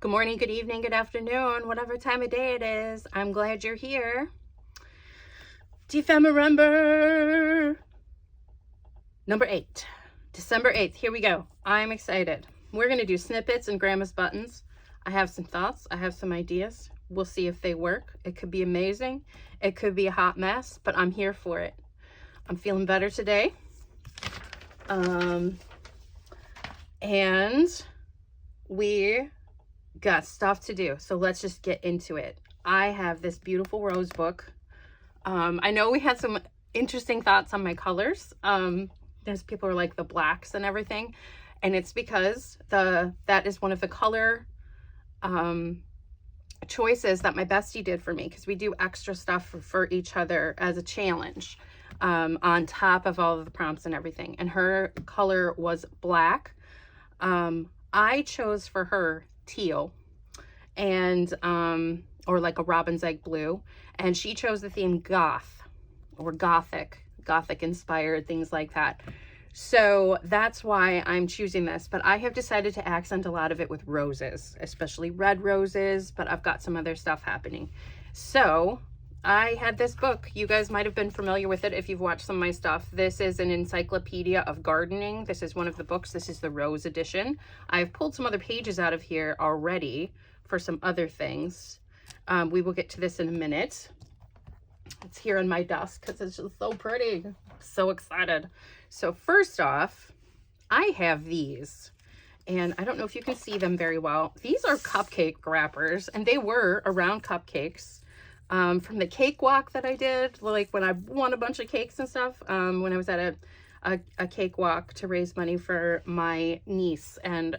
Good morning, good evening, good afternoon, whatever time of day it is. I'm glad you're here. Dephemerember number 8, December 8th. Here we go. I'm excited. We're going to do snippets and grandma's buttons. I have some thoughts. I have some ideas. We'll see if they work. It could be amazing. It could be a hot mess, but I'm here for it. I'm feeling better today. And we got stuff to do, so let's just get into it. I have this beautiful rose book. I know we had some interesting thoughts on my colors. There's people are like the blacks and everything, and it's because that is one of the color choices that my bestie did for me, because we do extra stuff for each other as a challenge on top of all of the prompts and everything, and her color was black. I chose for her teal and or like a robin's egg blue, and she chose the theme goth or gothic inspired, things like that. So that's why I'm choosing this, but I have decided to accent a lot of it with roses, especially red roses, but I've got some other stuff happening. So I had this book. You guys might have been familiar with it if you've watched some of my stuff. This is an encyclopedia of gardening. This is one of the books. This is the rose edition. I've pulled some other pages out of here already for some other things. We will get to this in a minute. It's here on my desk because it's just so pretty. I'm so excited. So first off, I have these, and I don't know if you can see them very well. These are cupcake wrappers, and they were around cupcakes. From the cake walk that I did, like when I won a bunch of cakes and stuff, when I was at a cake walk to raise money for my niece and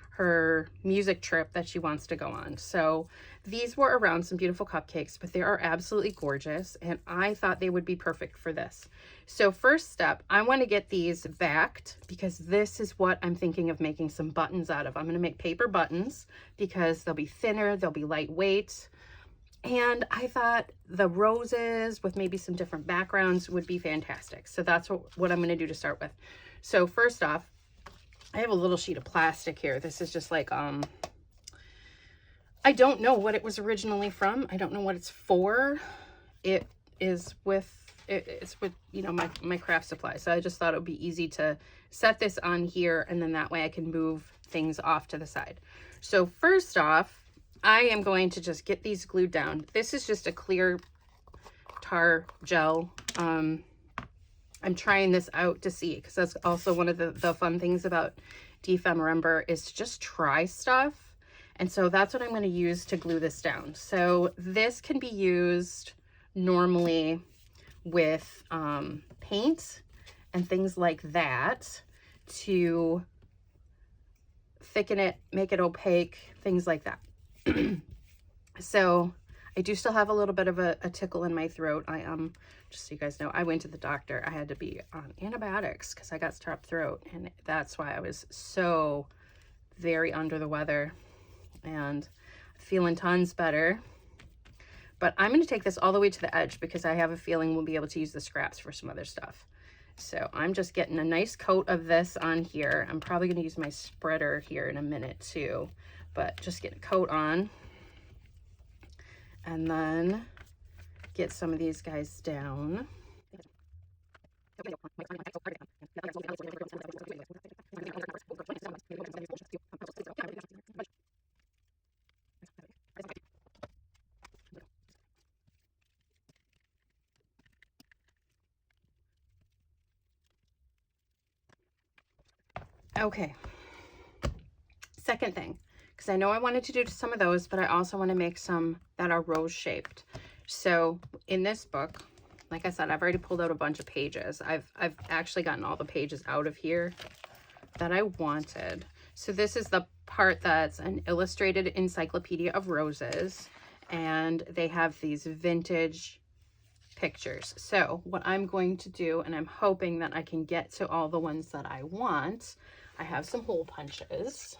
her music trip that she wants to go on. So these were around some beautiful cupcakes, but they are absolutely gorgeous, and I thought they would be perfect for this. So first step, I want to get these backed, because this is what I'm thinking of making some buttons out of. I'm going to make paper buttons because they'll be thinner, they'll be lightweight. And I thought the roses with maybe some different backgrounds would be fantastic. So that's what I'm going to do to start with. So first off, I have a little sheet of plastic here. This is just like, I don't know what it was originally from. I don't know what it's for. It's with, you know, my craft supply. So I just thought it would be easy to set this on here, and then that way I can move things off to the side. So first off, I am going to just get these glued down. This is just a clear tar gel. I'm trying this out to see, because that's also one of the fun things about dephemerember is to just try stuff. And so that's what I'm going to use to glue this down. So this can be used normally with paint and things like that to thicken it, make it opaque, things like that. So I do still have a little bit of a tickle in my throat. I just so you guys know, I went to the doctor. I had to be on antibiotics because I got strep throat, and that's why I was so very under the weather, and feeling tons better. But I'm going to take this all the way to the edge because I have a feeling we'll be able to use the scraps for some other stuff. So I'm just getting a nice coat of this on here. I'm probably going to use my spreader here in a minute too, but just get a coat on, and then get some of these guys down. Okay, second thing, because I know I wanted to do some of those, but I also want to make some that are rose shaped. So in this book, like I said, I've already pulled out a bunch of pages. I've actually gotten all the pages out of here that I wanted. So this is the part that's an illustrated encyclopedia of roses, and they have these vintage pictures. So what I'm going to do, and I'm hoping that I can get to all the ones that I want, I have some hole punches.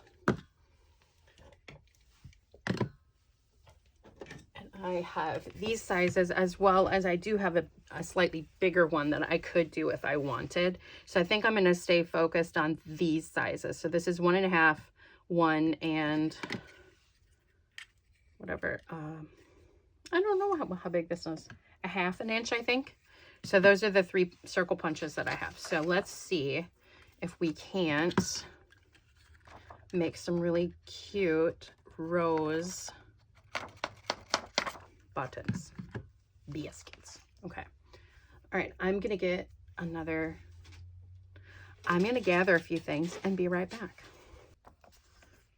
I have these sizes, as well as I do have a slightly bigger one that I could do if I wanted. So I think I'm going to stay focused on these sizes. So this is 1.5, 1, and whatever. I don't know how big this is. 1/2 inch, I think. So those are the 3 circle punches that I have. So let's see if we can't make some really cute rose buttons. Biscuits. Okay. All right. I'm going to get another... I'm going to gather a few things and be right back.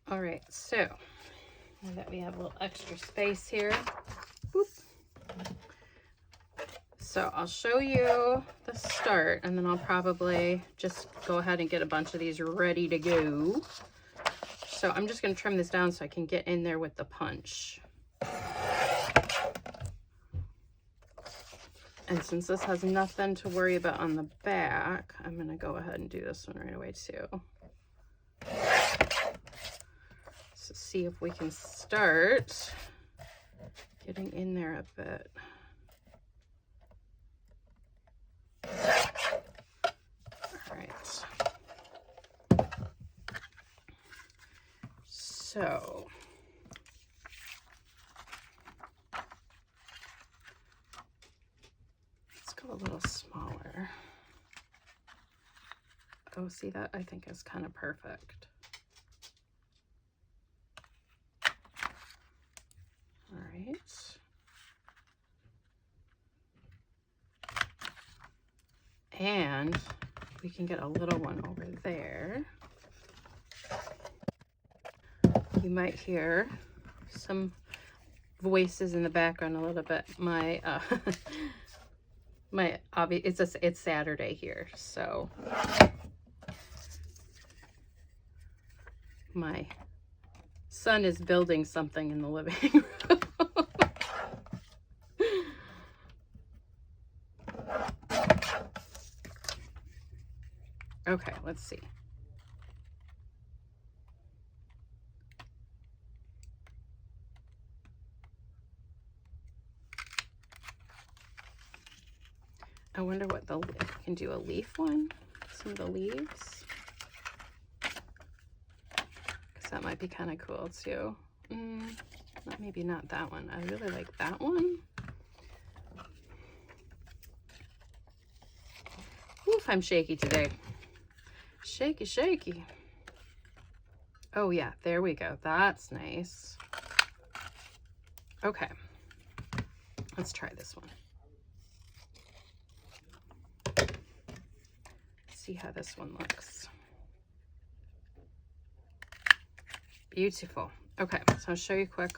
All right. So now that we have a little extra space here. Boop. So I'll show you the start, and then I'll probably just go ahead and get a bunch of these ready to go. So I'm just going to trim this down so I can get in there with the punch. And since this has nothing to worry about on the back, I'm going to go ahead and do this one right away too. So see if we can start getting in there a bit. So let's go a little smaller. Oh, see that? I think is kind of perfect. All right. And we can get a little one over there. You might hear some voices in the background a little bit. It's Saturday here, so my son is building something in the living room. Okay, let's see. I wonder what if we can do a leaf one, some of the leaves. Because that might be kind of cool too. Maybe not that one. I really like that one. Oof, I'm shaky today. Shaky, shaky. Oh yeah, there we go. That's nice. Okay, let's try this one. See how this one looks. Beautiful. Okay, so I'll show you quick.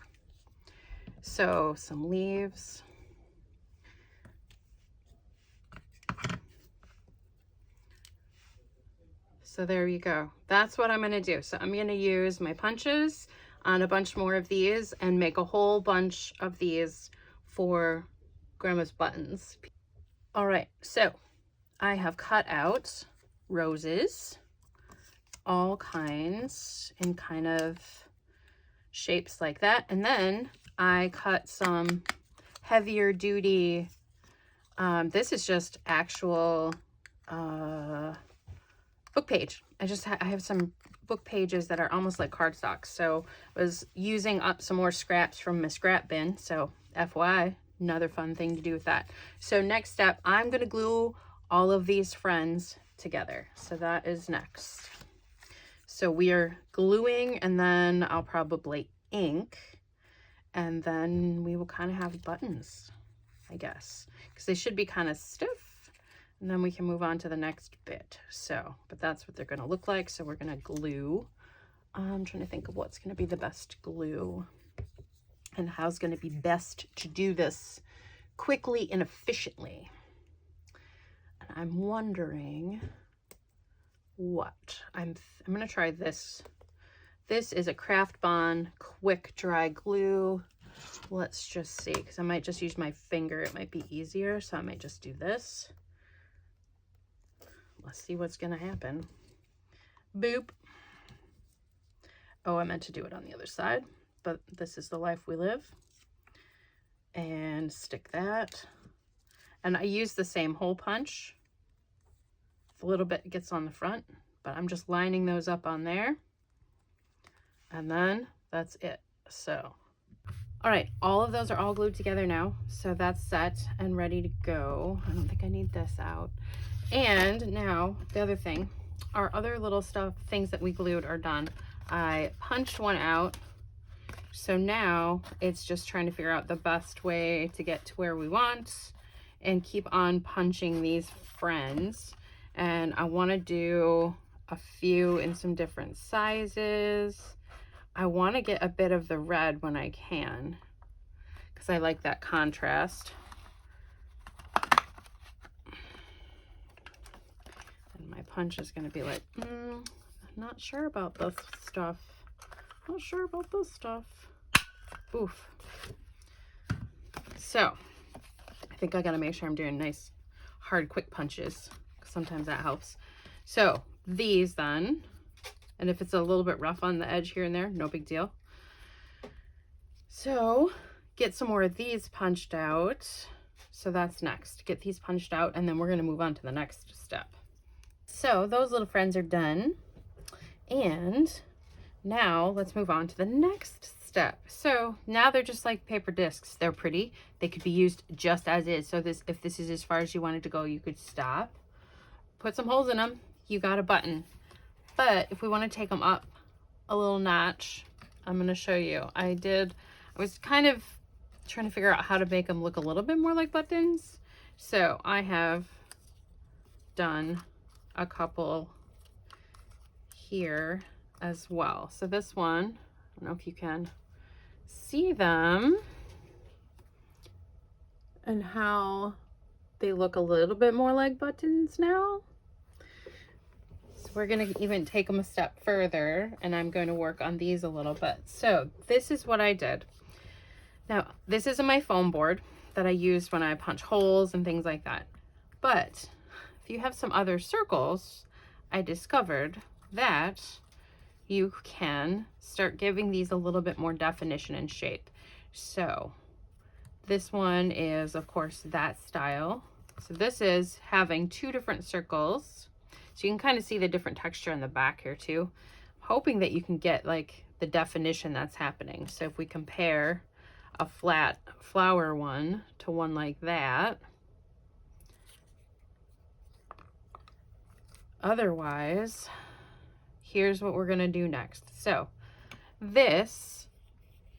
So some leaves. So there you go. That's what I'm going to do. So I'm going to use my punches on a bunch more of these and make a whole bunch of these for Grandma's buttons. All right, so I have cut out roses, all kinds in kind of shapes like that. And then I cut some heavier duty, this is just actual book page. I have some book pages that are almost like cardstock. So I was using up some more scraps from my scrap bin. So FYI, another fun thing to do with that. So next step, I'm going to glue all of these friends together. So that is next. So we are gluing, and then I'll probably ink, and then we will kind of have buttons, I guess, because they should be kind of stiff, and then we can move on to the next bit. So, but that's what they're going to look like. So we're going to glue. I'm trying to think of what's going to be the best glue and how's going to be best to do this quickly and efficiently. And I'm wondering what I'm going to try this. This is a Craft Bond quick dry glue. Let's just see, because I might just use my finger. It might be easier, so I might just do this. Let's see what's going to happen. Boop. Oh, I meant to do it on the other side, but this is the life we live. And stick that. And I use the same hole punch. A little bit gets on the front, but I'm just lining those up on there. And then that's it. So All right, all of those are all glued together now. So that's set and ready to go. I don't think I need this out. And now the other thing, our other little things that we glued are done. I punched one out. So now it's just trying to figure out the best way to get to where we want and keep on punching these friends. And I want to do a few in some different sizes. I want to get a bit of the red when I can, because I like that contrast. And my punch is going to be like, I'm not sure about this stuff. Not sure about this stuff. Oof. So I think I got to make sure I'm doing nice, hard, quick punches, because sometimes that helps. So these then, and if it's a little bit rough on the edge here and there, no big deal. So get some more of these punched out. So that's next. Get these punched out, and then we're going to move on to the next step. So those little friends are done. And now let's move on to the next step. So now they're just like paper discs. They're pretty. They could be used just as is. So if this is as far as you wanted to go, you could stop, put some holes in them. You got a button. But if we want to take them up a little notch, I'm going to show you. I was kind of trying to figure out how to make them look a little bit more like buttons. So I have done a couple here as well. So this one, I don't know if you can see them and how they look a little bit more like buttons now. So we're going to even take them a step further, and I'm going to work on these a little bit. So this is what I did. Now, this isn't my foam board that I use when I punch holes and things like that. But if you have some other circles, I discovered that you can start giving these a little bit more definition and shape. So this one is, of course, that style. So this is having two different circles. So you can kind of see the different texture in the back here too. I'm hoping that you can get like the definition that's happening. So if we compare a flat flower one to one like that, otherwise, here's what we're going to do next. So this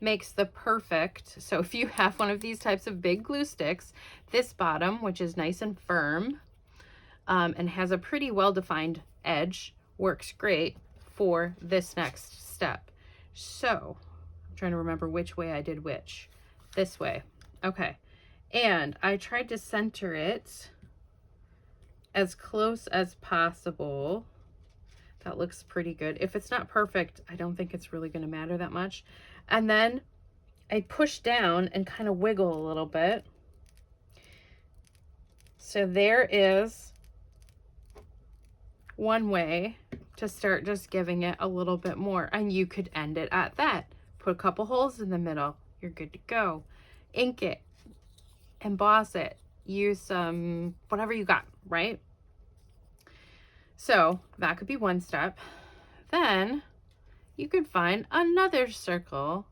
makes the perfect, so if you have one of these types of big glue sticks, this bottom, which is nice and firm and has a pretty well-defined edge, works great for this next step. So I'm trying to remember which way I did which. This way. Okay. And I tried to center it as close as possible. That looks pretty good. If it's not perfect, I don't think it's really going to matter that much. And then I push down and kind of wiggle a little bit. So there is one way to start just giving it a little bit more. And you could end it at that. Put a couple holes in the middle. You're good to go. Ink it. Emboss it. Use some, whatever you got, right? So that could be one step. Then you could find another circle.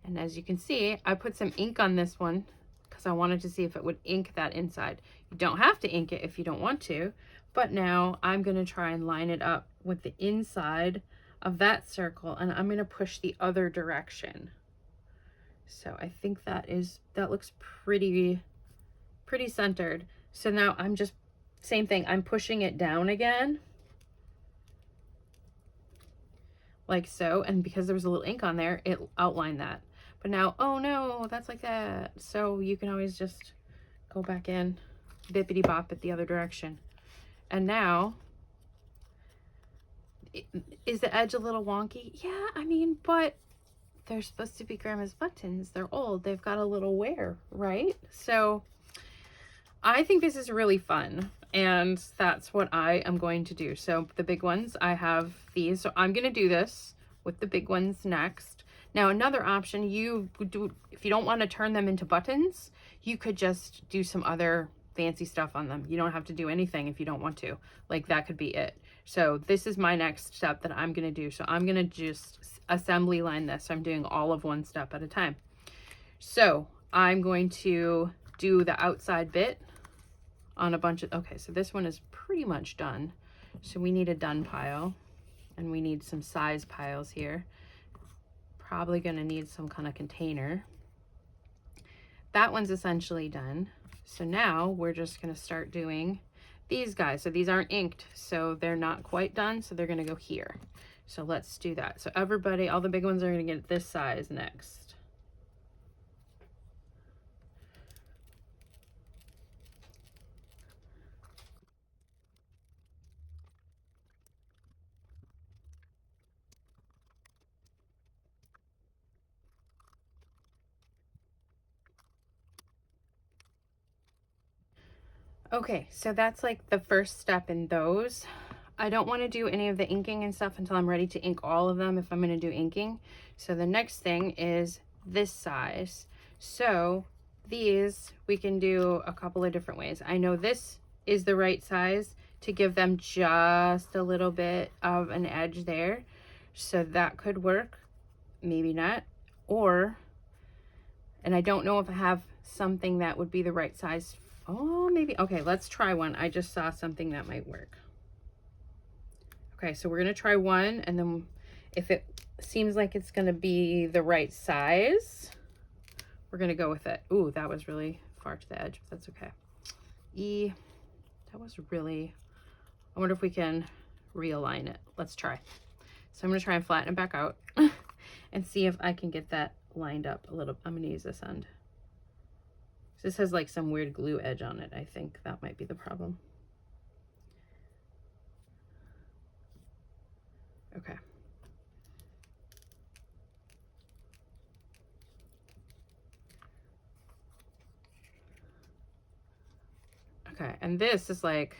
And as you can see, I put some ink on this one because I wanted to see if it would ink that inside. You don't have to ink it if you don't want to, but now I'm going to try and line it up with the inside of that circle, and I'm going to push the other direction. So I think that looks pretty centered. So now I'm just, same thing, I'm pushing it down again. Like so, and because there was a little ink on there, it outlined that. But now, oh no, that's like that. So you can always just go back in, bippity bop it the other direction. And now, is the edge a little wonky? Yeah, I mean, but they're supposed to be grandma's buttons. They're old. They've got a little wear, right? So I think this is really fun. And that's what I am going to do. So the big ones, I have these. So I'm going to do this with the big ones next. Now, another option, you could do, if you don't want to turn them into buttons, you could just do some other fancy stuff on them. You don't have to do anything if you don't want to. Like, that could be it. So this is my next step that I'm going to do. So I'm going to just assembly line this. So I'm doing all of one step at a time. So I'm going to do the outside bit on a bunch of, okay, so this one is pretty much done. So we need a done pile, and we need some size piles here. Probably gonna need some kind of container. That one's essentially done. So now we're just gonna start doing these guys. So these aren't inked, so they're not quite done, so they're gonna go here. So let's do that. So everybody, all the big ones are gonna get this size next. Okay, so that's like the first step in those. I don't want to do any of the inking and stuff until I'm ready to ink all of them if I'm going to do inking. So the next thing is this size. So these we can do a couple of different ways. I know this is the right size to give them just a little bit of an edge there. So that could work, maybe not. Or, and I don't know if I have something that would be the right size. Oh, maybe. Okay, let's try one. I just saw something that might work. Okay, so we're going to try one, and then if it seems like it's going to be the right size, we're going to go with it. Ooh, that was really far to the edge, but that's okay. That was really, I wonder if we can realign it. Let's try. So I'm going to try and flatten it back out and see if I can get that lined up a little. I'm going to use this end. This has like some weird glue edge on it. I think that might be the problem. Okay. Okay, and this is like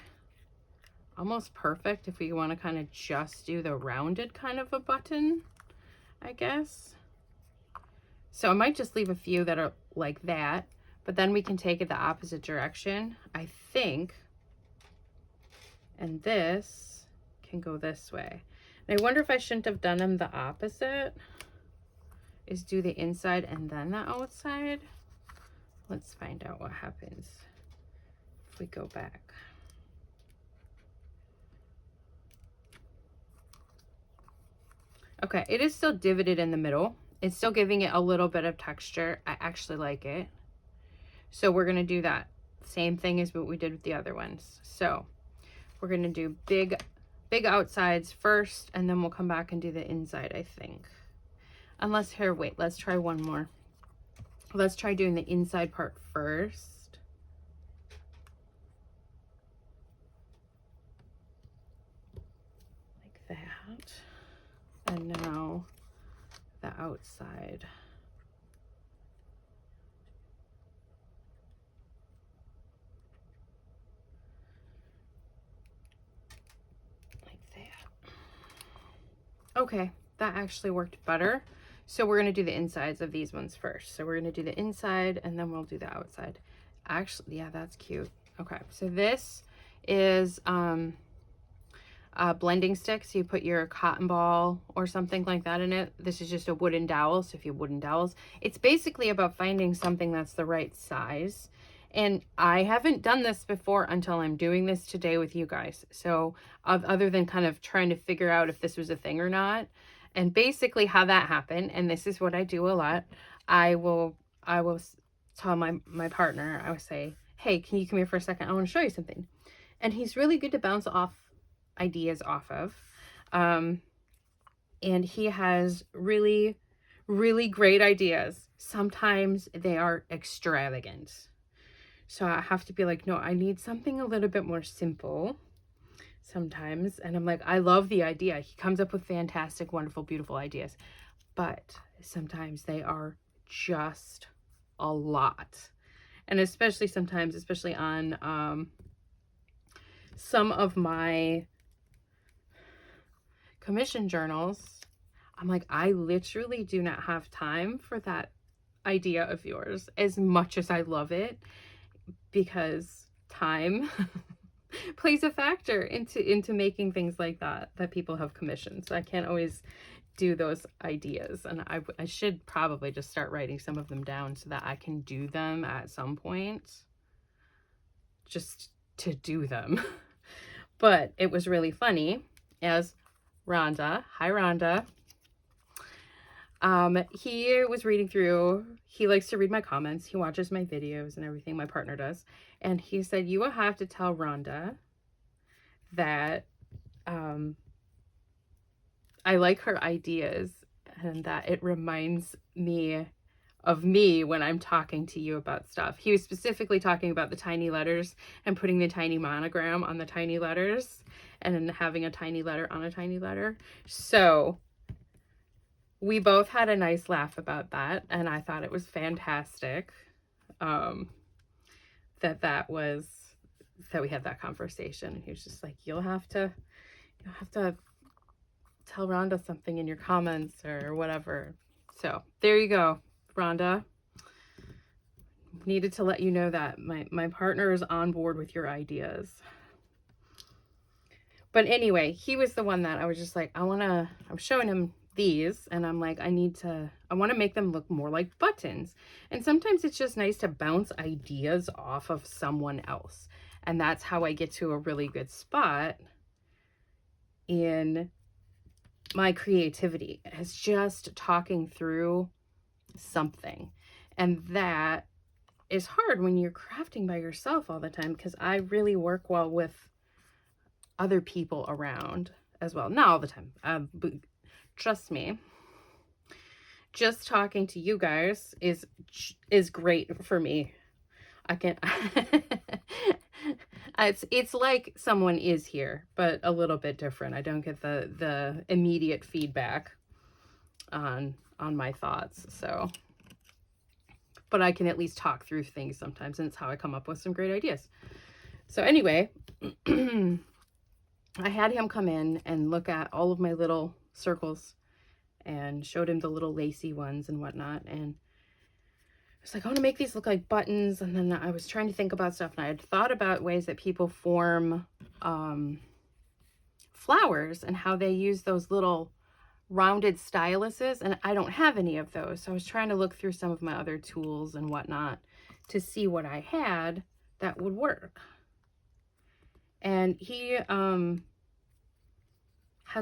almost perfect if we want to kind of just do the rounded kind of a button, I guess. So I might just leave a few that are like that, but then we can take it the opposite direction, I think. And this can go this way. And I wonder if I shouldn't have done them the opposite, is do the inside and then the outside. Let's find out what happens if we go back. Okay, it is still divoted in the middle. It's still giving it a little bit of texture. I actually like it. So we're gonna do that same thing as what we did with the other ones. So we're gonna do big outsides first, and then we'll come back and do the inside, I think. Unless, here, wait, let's try one more. Let's try doing the inside part first. Like that. And now the outside. Like that. Okay, that actually worked better. So we're going to do the insides of these ones first. So we're going to do the inside and then we'll do the outside. Actually, yeah, that's cute. Okay, so this is blending stick. So you put your cotton ball or something like that in it. This is just a wooden dowel. So if you have wooden dowels, it's basically about finding something that's the right size. And I haven't done this before until I'm doing this today with you guys. So other than kind of trying to figure out if this was a thing or not. And basically how that happened, and this is what I do a lot, I will tell my partner, I would say, hey, can you come here for a second? I want to show you something. And he's really good to bounce off ideas off of. And he has really, really great ideas. Sometimes they are extravagant. So I have to be like, no, I need something a little bit more simple sometimes. And I'm like, I love the idea. He comes up with fantastic, wonderful, beautiful ideas. But sometimes they are just a lot. And especially sometimes, especially on some of my commission journals, I'm like, I literally do not have time for that idea of yours, as much as I love it, because time plays a factor into making things like that people have commissioned. So I can't always do those ideas. And I should probably just start writing some of them down so that I can do them at some point, just to do them. But it was really funny as Rhonda, hi Rhonda, he was reading through, he likes to read my comments, he watches my videos and everything, my partner does, and he said, you will have to tell Rhonda that I like her ideas and that it reminds me of me when I'm talking to you about stuff. He was specifically talking about the tiny letters and putting the tiny monogram on the tiny letters and then having a tiny letter on a tiny letter. So we both had a nice laugh about that, and I thought it was fantastic that we had that conversation. And he was just like, you'll have to tell Rhonda something in your comments or whatever. So there you go, Rhonda. Needed to let you know that my partner is on board with your ideas. But anyway, he was the one that I was just like, I'm showing him these and I'm like, I want to make them look more like buttons. And sometimes it's just nice to bounce ideas off of someone else. And that's how I get to a really good spot in my creativity, is just talking through something. And that is hard when you're crafting by yourself all the time, because I really work well with other people around as well. Not all the time, but trust me, just talking to you guys is great for me. I can it's like someone is here, but a little bit different. I don't get the immediate feedback on my thoughts. So, but I can at least talk through things sometimes, and it's how I come up with some great ideas. So anyway, I had him come in and look at all of my little circles and showed him the little lacy ones and whatnot. And I was like, I want to make these look like buttons. And then I was trying to think about stuff, and I had thought about ways that people form flowers and how they use those little rounded styluses. And I don't have any of those. So I was trying to look through some of my other tools and whatnot to see what I had that would work. And he has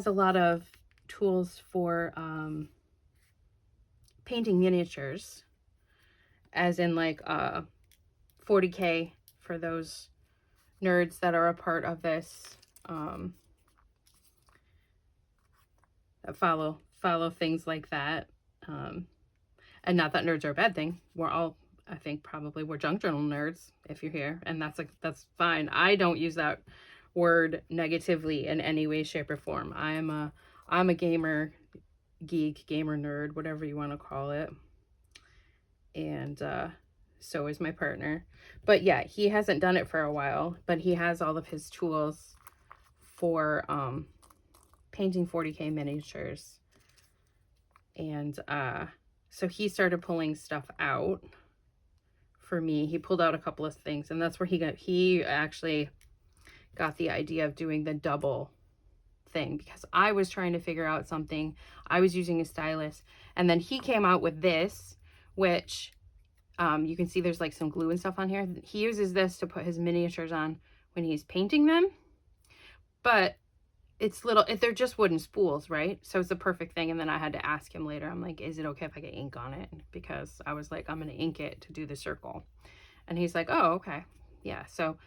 a lot of tools for painting miniatures, as in like 40K for those nerds that are a part of this, that follow things like that. And not that nerds are a bad thing. We're all, I think, probably we're junk journal nerds if you're here, and that's fine. I don't use that word negatively in any way, shape, or form. I'm a gamer geek, gamer nerd, whatever you want to call it. And so is my partner. But yeah, he hasn't done it for a while, but he has all of his tools for painting 40K miniatures. And so he started pulling stuff out for me. He pulled out a couple of things, and that's where he actually got the idea of doing the double thing, because I was trying to figure out something. I was using a stylus, and then he came out with this, which you can see there's like some glue and stuff on here. He uses this to put his miniatures on when he's painting them, but it's they're just wooden spools, right? So it's the perfect thing. And then I had to ask him later, I'm like, is it okay if I get ink on it? Because I was like, I'm going to ink it to do the circle. And he's like, oh, okay. Yeah. So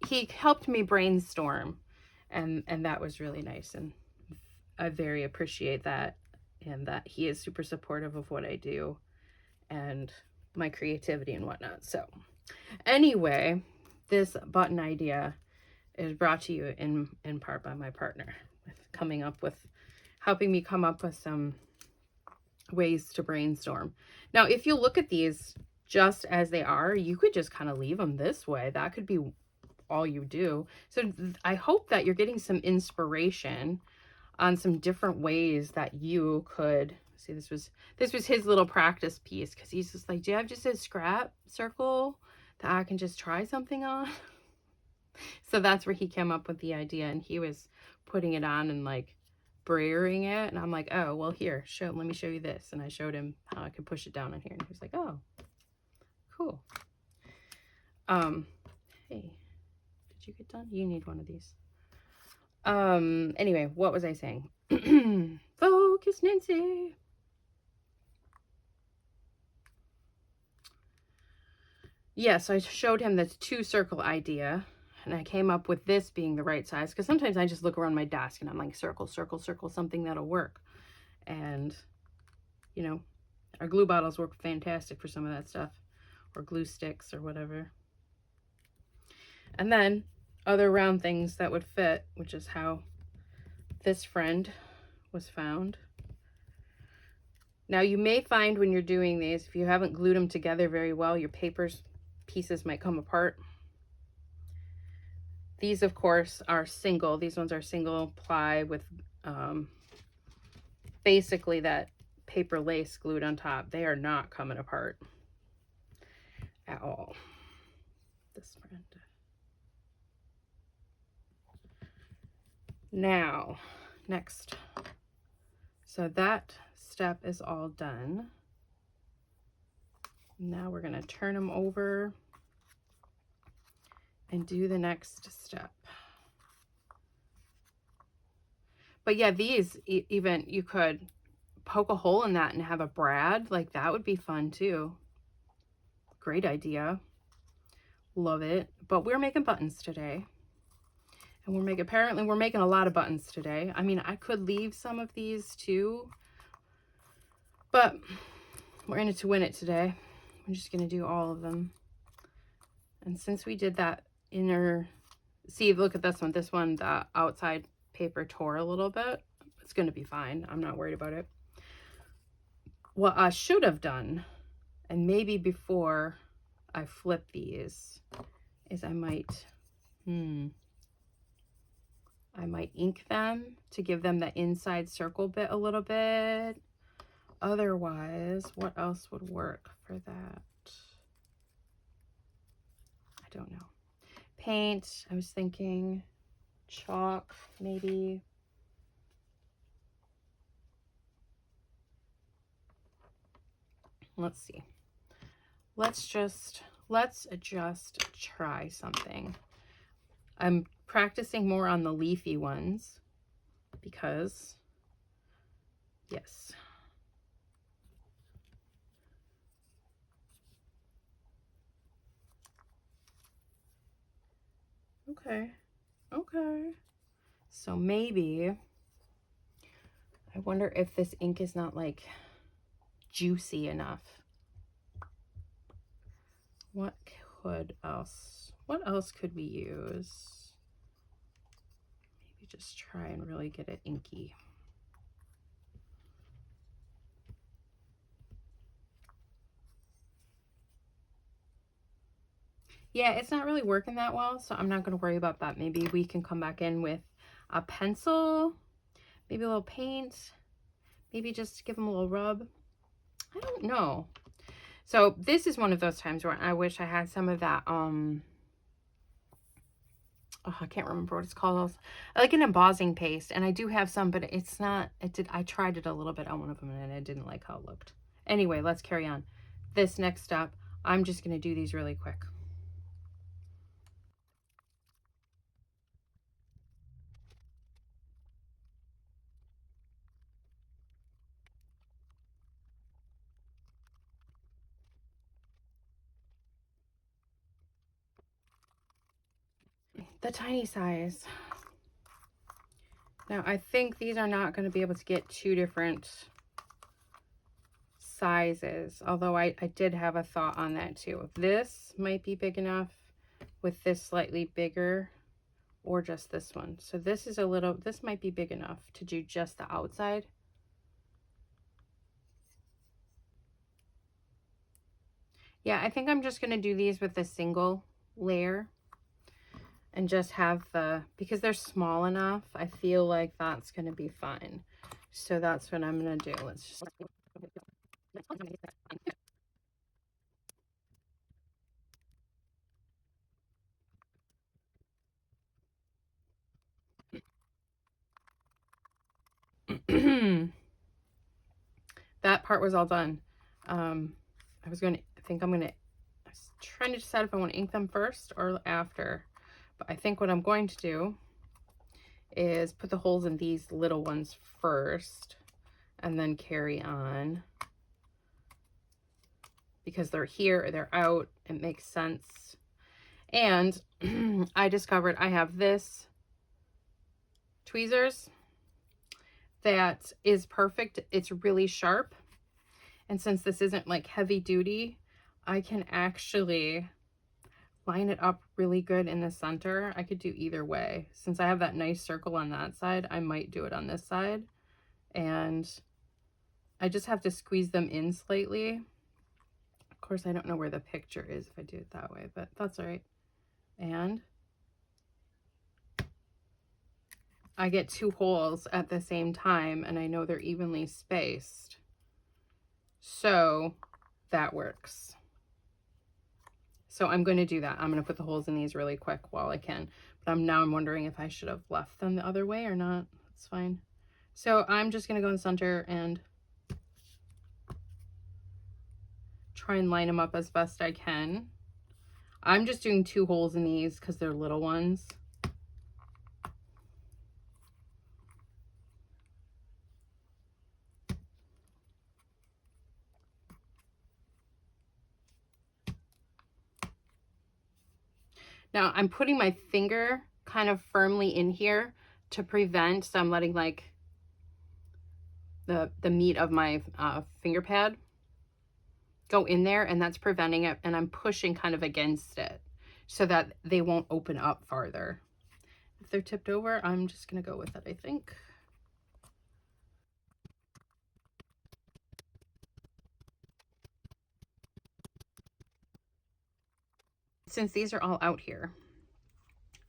he helped me brainstorm, and that was really nice. And I very appreciate that, and that he is super supportive of what I do and my creativity and whatnot. So anyway, this button idea is brought to you in part by my partner, helping me come up with some ways to brainstorm. Now, if you look at these just as they are, you could just kind of leave them this way. That could be all you do. So I hope that you're getting some inspiration on some different ways that you could see. This was his little practice piece, because he's just like, do you have just a scrap circle that I can just try something on? So that's where he came up with the idea, and he was putting it on and like brayering it, and I'm like, oh, well, here, let me show you this. And I showed him how I could push it down in here, and he was like, oh, cool. Hey, did you get done? You need one of these. Anyway, what was I saying? Focus, Nancy. Yes, I showed him this 2-circle idea, and I came up with this being the right size, because sometimes I just look around my desk and I'm like, circle, circle, circle, something that'll work. And, you know, our glue bottles work fantastic for some of that stuff, or glue sticks or whatever. And then other round things that would fit, which is how this friend was found. Now you may find when you're doing these, if you haven't glued them together very well, your pieces might come apart. These, of course, are single. These ones are single ply with basically that paper lace glued on top. They are not coming apart at all. This friend. Now, next. So that step is all done. Now we're going to turn them over and do the next step. But yeah, these, even you could poke a hole in that and have a brad. Like, that would be fun too. Great idea. Love it. But we're making buttons today. And apparently we're making a lot of buttons today. I mean, I could leave some of these too, but we're in it to win it today. I'm just going to do all of them. And since we did that inner, see, look at this one. This one, the outside paper tore a little bit. It's going to be fine. I'm not worried about it. What I should have done, and maybe before I flip these, is I might ink them to give them the inside circle bit a little bit. Otherwise, what else would work for that? I don't know. Paint, I was thinking chalk, maybe. Let's see. Let's just try something. I'm practicing more on the leafy ones because, yes. Okay. Okay. So maybe, I wonder if this ink is not like juicy enough. What else could we use? Maybe just try and really get it inky. Yeah, it's not really working that well, so I'm not going to worry about that. Maybe we can come back in with a pencil, maybe a little paint, maybe just give them a little rub. I don't know. So this is one of those times where I wish I had some of that, oh, I can't remember what it's called. Like an embossing paste, and I do have some, but it's not, I tried it a little bit on one of them and I didn't like how it looked. Anyway, let's carry on. This next step, I'm just going to do these really quick. The tiny size. Now, I think these are not going to be able to get 2 different sizes, although I did have a thought on that too. This might be big enough with this slightly bigger, or just this one. So this is this might be big enough to do just the outside. Yeah, I think I'm just going to do these with a single layer and just have because they're small enough, I feel like that's going to be fine. So that's what I'm going to do. Let's just... part was all done. I was trying to decide if I want to ink them first or after, but I think what I'm going to do is put the holes in these little ones first and then carry on, because they're here, they're out, it makes sense. And I discovered I have this tweezers that is perfect. It's really sharp, and since this isn't like heavy duty, I can actually line it up really good in the center. I could do either way. Since I have that nice circle on that side, I might do it on this side, and I just have to squeeze them in slightly. Of course, I don't know where the picture is if I do it that way, but that's all right. And I get 2 holes at the same time, and I know they're evenly spaced, so that works. So I'm going to do that. I'm going to put the holes in these really quick while I can, but I'm wondering if I should have left them the other way or not. It's fine. So I'm just going to go in the center and try and line them up as best I can. I'm just doing 2 holes in these because they're little ones. Now I'm putting my finger kind of firmly in here to prevent, so I'm letting like the meat of my finger pad go in there, and that's preventing it, and I'm pushing kind of against it so that they won't open up farther. If they're tipped over, I'm just gonna go with it, I think. Since these are all out here,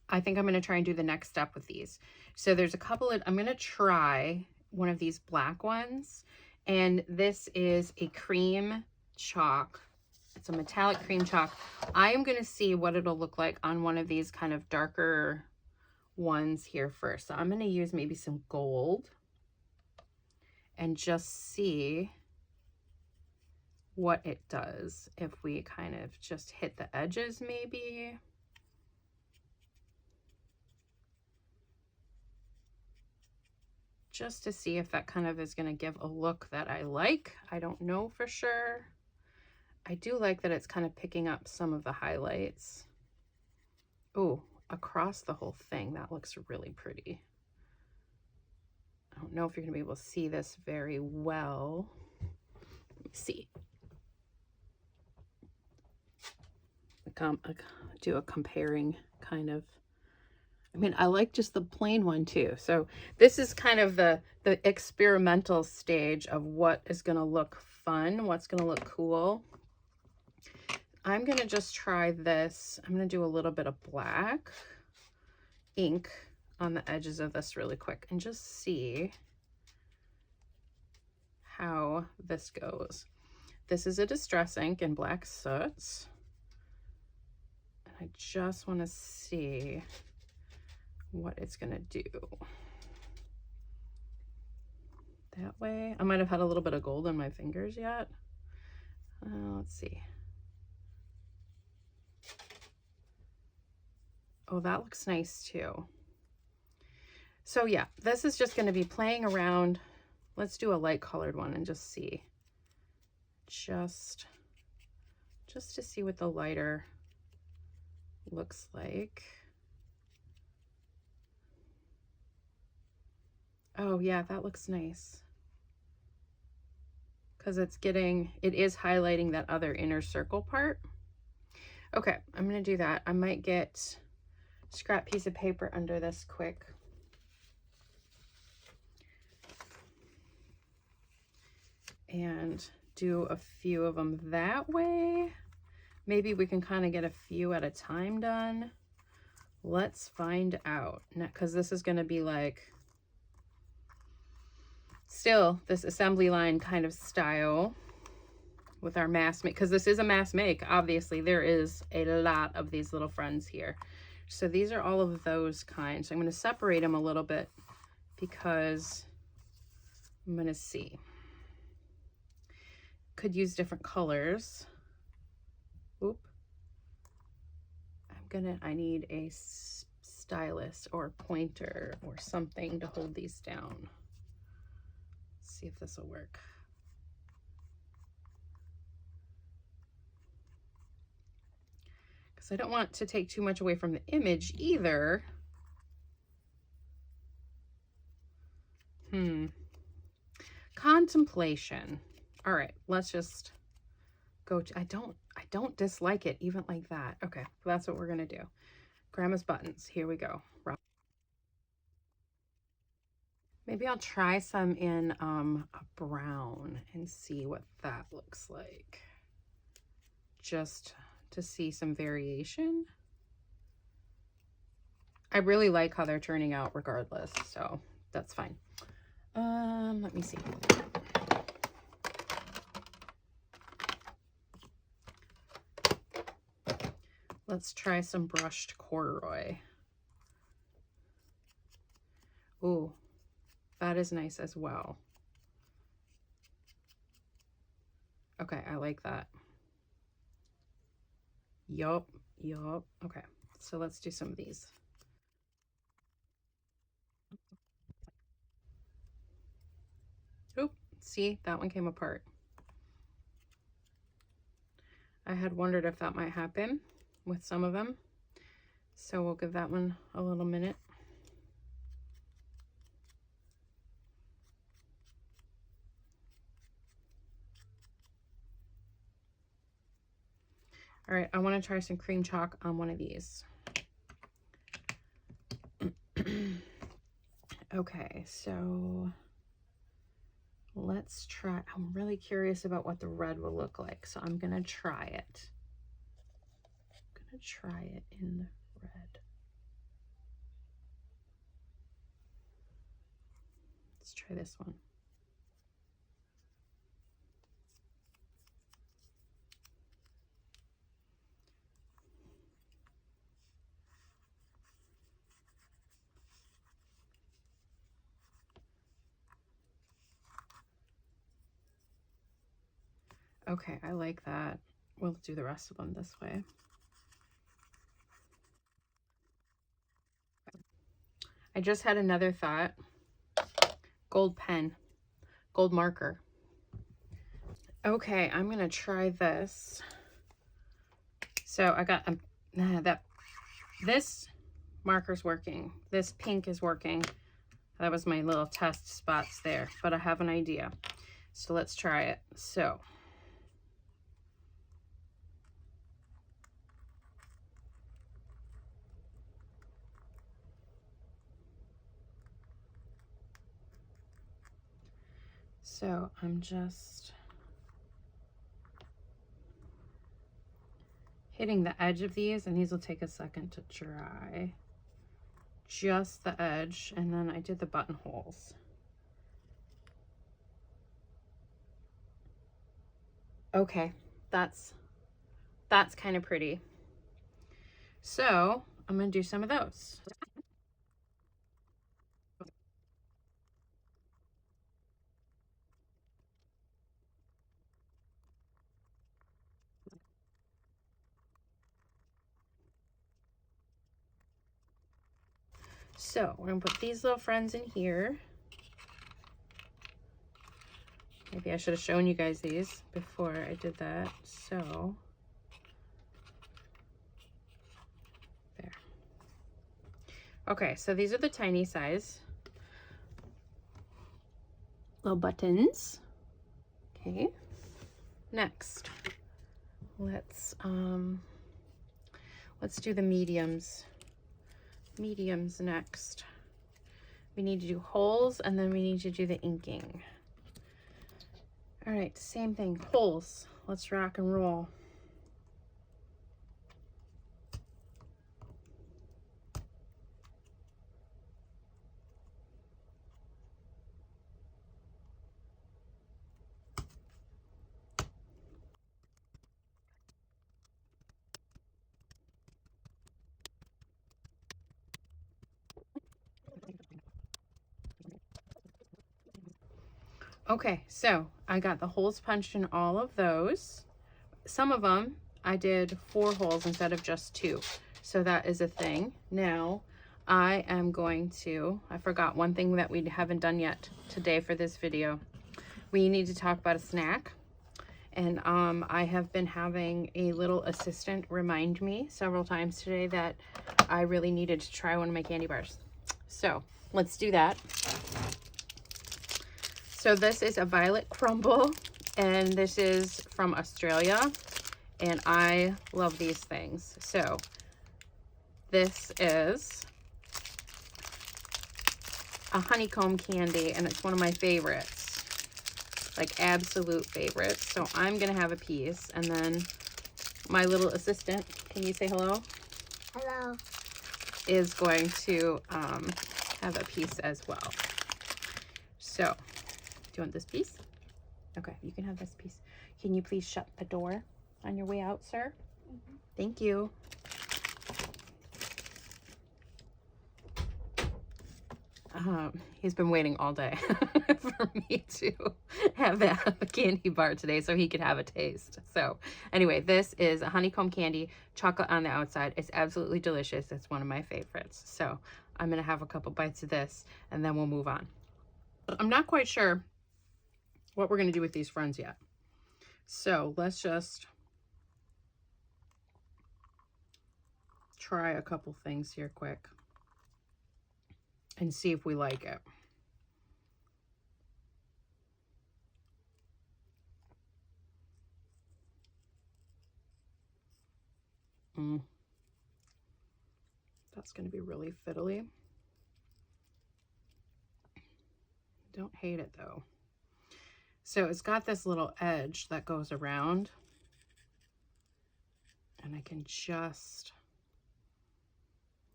I think I'm going to try and do the next step with these. So there's a couple of, I'm going to try one of these black ones, and this is a cream chalk. It's a metallic cream chalk. I am going to see what it'll look like on one of these kind of darker ones here first. So I'm going to use maybe some gold and just see what it does if we kind of just hit the edges maybe. Just to see if that kind of is going to give a look that I like. I don't know for sure. I do like that it's kind of picking up some of the highlights. Oh, across the whole thing, that looks really pretty. I don't know if you're going to be able to see this very well. Let me see. Do a comparing kind of. I mean, I like just the plain one too. So this is kind of the experimental stage of what is going to look fun, what's going to look cool. I'm going to just try this. I'm going to do a little bit of black ink on the edges of this really quick and just see how this goes. This is a distress ink in black soot. I just want to see what it's going to do. That way. I might have had a little bit of gold on my fingers yet. Let's see. Oh, that looks nice too. So yeah, this is just going to be playing around. Let's do a light colored one and just see. Just to see what the lighter looks like. Oh yeah, that looks nice. Because it is highlighting that other inner circle part. Okay, I'm gonna do that. I might get a scrap piece of paper under this quick. And do a few of them that way. Maybe we can kind of get a few at a time done. Let's find out. Because this is going to be like still this assembly line kind of style with our mass make. Because this is a mass make. Obviously, there is a lot of these little friends here. So these are all of those kinds. So I'm going to separate them a little bit because I'm going to see. could use different colors. Oop. I need a stylus or pointer or something to hold these down. Let's see if this will work. Because I don't want to take too much away from the image either. Contemplation. All right, let's just go to, I don't dislike it even like that. Okay, that's what we're gonna do. Grandma's buttons, here we go. Maybe I'll try some in a brown and see what that looks like. Just to see some variation. I really like how they're turning out regardless, so that's fine. Let me see. Let's try some brushed corduroy. Ooh, that is nice as well. Okay, I like that. Yup. Okay, so let's do some of these. Oop, see, that one came apart. I had wondered if that might happen with some of them. So we'll give that one a little minute. All right, I want to try some cream chalk on one of these. Okay, so let's try. I'm really curious about what the red will look like, so I'm gonna try it. I'm gonna try it in the red. Let's try this one. Okay, I like that. We'll do the rest of them this way. I just had another thought. Gold pen, gold marker. Okay, I'm gonna try this. So I got this marker's working. This pink is working. That was my little test spots there, but I have an idea. So let's try it. So I'm just hitting the edge of these, and these will take a second to dry. Just the edge, and then I did the buttonholes. Okay, that's kind of pretty. So I'm gonna do some of those. So we're gonna put these little friends in here. Maybe I should have shown you guys these before I did that. So there. Okay, so these are the tiny size little buttons. Okay, next let's do the mediums. Mediums next. We need to do holes, and then we need to do the inking. All right, same thing, holes. Let's rock and roll. Okay, so I got the holes punched in all of those. Some of them I did 4 holes instead of just 2. So that is a thing. Now I am going to, I forgot one thing that we haven't done yet today for this video. We need to talk about a snack. And I have been having a little assistant remind me several times today that I really needed to try one of my candy bars. So let's do that. So this is a violet crumble, and this is from Australia, and I love these things. So this is a honeycomb candy, and it's one of my favorites, like absolute favorites. So I'm gonna have a piece, and then my little assistant, can you say hello? Hello. Is going to have a piece as well. So do you want this piece? Okay, you can have this piece. Can you please shut the door on your way out, sir? Mm-hmm. Thank you. He's been waiting all day for me to have that candy bar today so he could have a taste. So anyway, this is a honeycomb candy, chocolate on the outside. It's absolutely delicious. It's one of my favorites. So I'm going to have a couple bites of this and then we'll move on. I'm not quite sure what we're going to do with these friends yet. So let's just try a couple things here quick and see if we like it. That's going to be really fiddly. Don't hate it though. So it's got this little edge that goes around, and I can just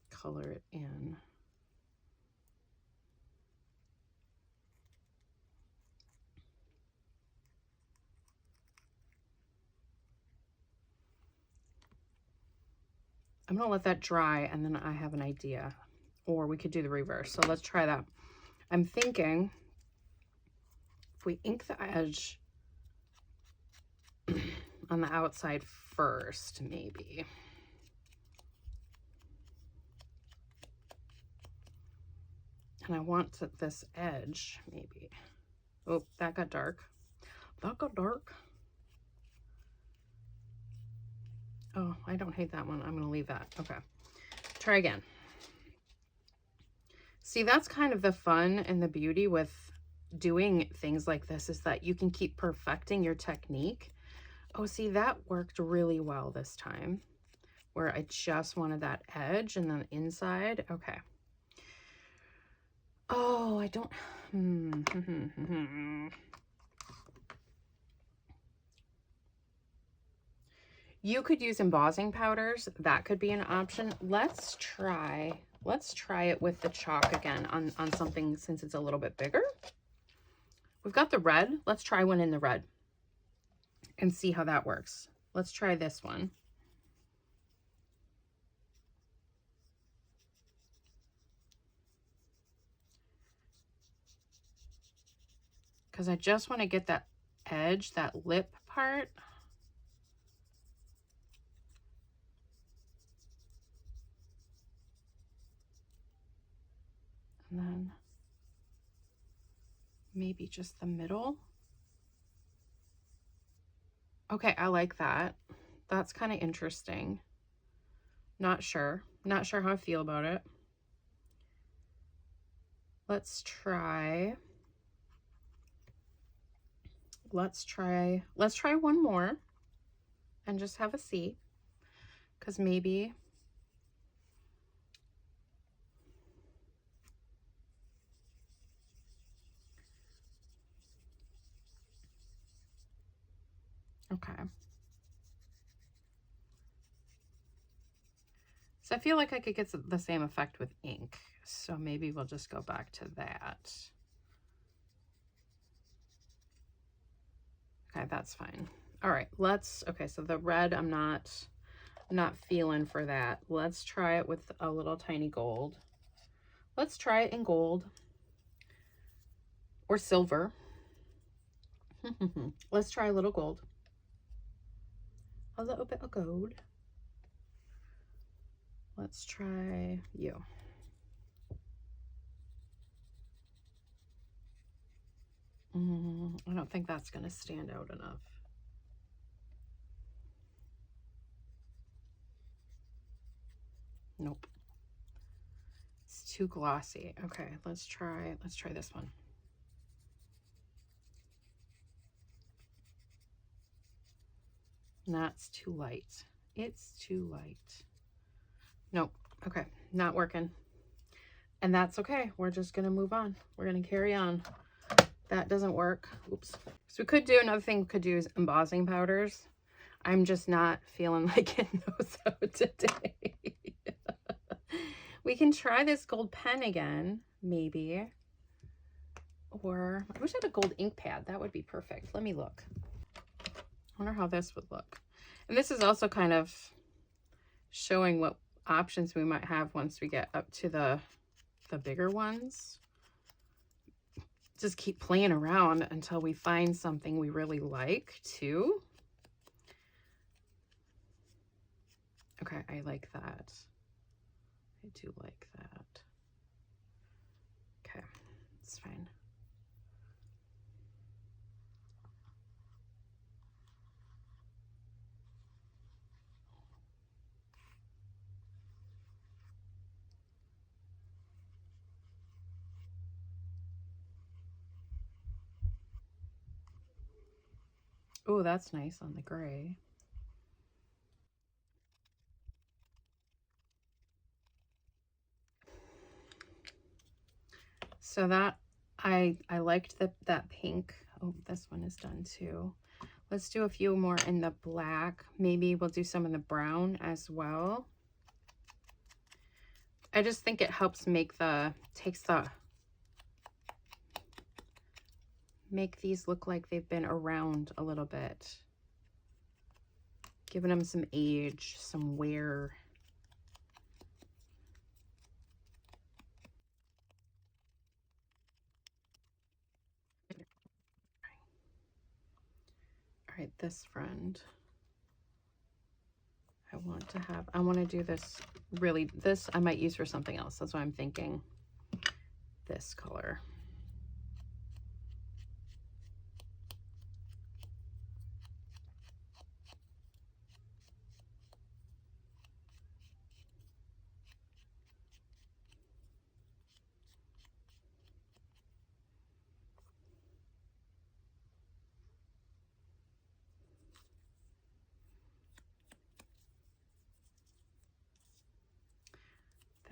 color it in. I'm gonna let that dry and then I have an idea, or we could do the reverse. So let's try that. I'm thinking if we ink the edge on the outside first, maybe. And I want this edge, maybe. Oh, that got dark. That got dark. Oh, I don't hate that one. I'm going to leave that. Okay. Try again. See, that's kind of the fun and the beauty with doing things like this, is that you can keep perfecting your technique. Oh, see, that worked really well this time, where I just wanted that edge and then inside. Okay. Oh, I don't... You could use embossing powders. That could be an option. Let's try it with the chalk again on something, since it's a little bit bigger. We've got the red. Let's try one in the red and see how that works. Let's try this one. Because I just want to get that edge, that lip part. And then maybe just the middle. Okay, I like that. That's kind of interesting. Not sure how I feel about it. Let's try one more and just have a see, because maybe okay. So I feel like I could get the same effect with ink. So maybe we'll just go back to that. Okay, that's fine. All right, okay, so the red, I'm not feeling for that. Let's try it with a little tiny gold. Let's try it in gold or silver. Let's try a little gold. A little bit of gold. Let's try you. I don't think that's going to stand out enough. Nope. It's too glossy. Okay, let's try this one. That's too light. It's too light. Nope. Okay, not working. And that's okay. We're just going to move on. We're going to carry on. That doesn't work. Oops. So we could do another thing we could do is embossing powders. I'm just not feeling like getting those out today. We can try this gold pen again, maybe. Or I wish I had a gold ink pad. That would be perfect. Let me look. I wonder how this would look. And this is also kind of showing what options we might have once we get up to the bigger ones. Just keep playing around until we find something we really like too. Okay, I like that. I do like that. Okay, it's fine. Oh, that's nice on the gray. So that I liked that pink. Oh, this one is done too. Let's do a few more in the black. Maybe we'll do some in the brown as well. I just think it helps make make these look like they've been around a little bit. Giving them some age, some wear. All right, this friend. I want to do this really, this I might use for something else. That's why I'm thinking this color.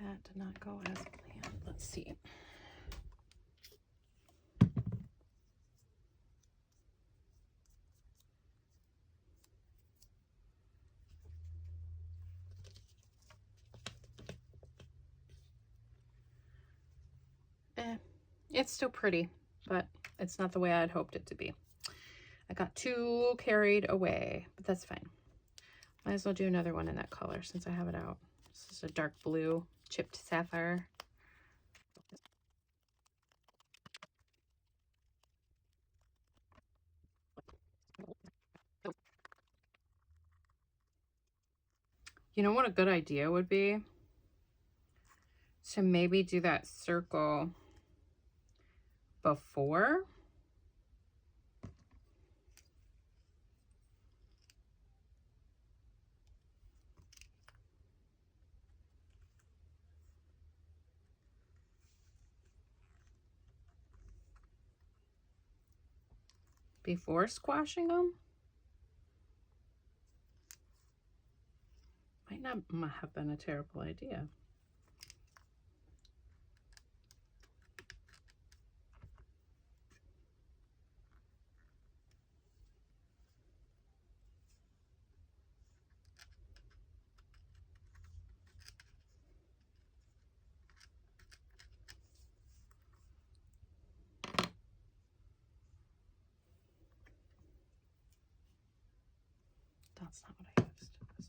That did not go as planned. Let's see. It's still pretty, but it's not the way I'd hoped it to be. I got too carried away, but that's fine. Might as well do another one in that color since I have it out. This is a dark blue chipped sapphire. You know what a good idea would be? To maybe do that circle before. Before squashing them. Might not have been a terrible idea. That's not what I used. This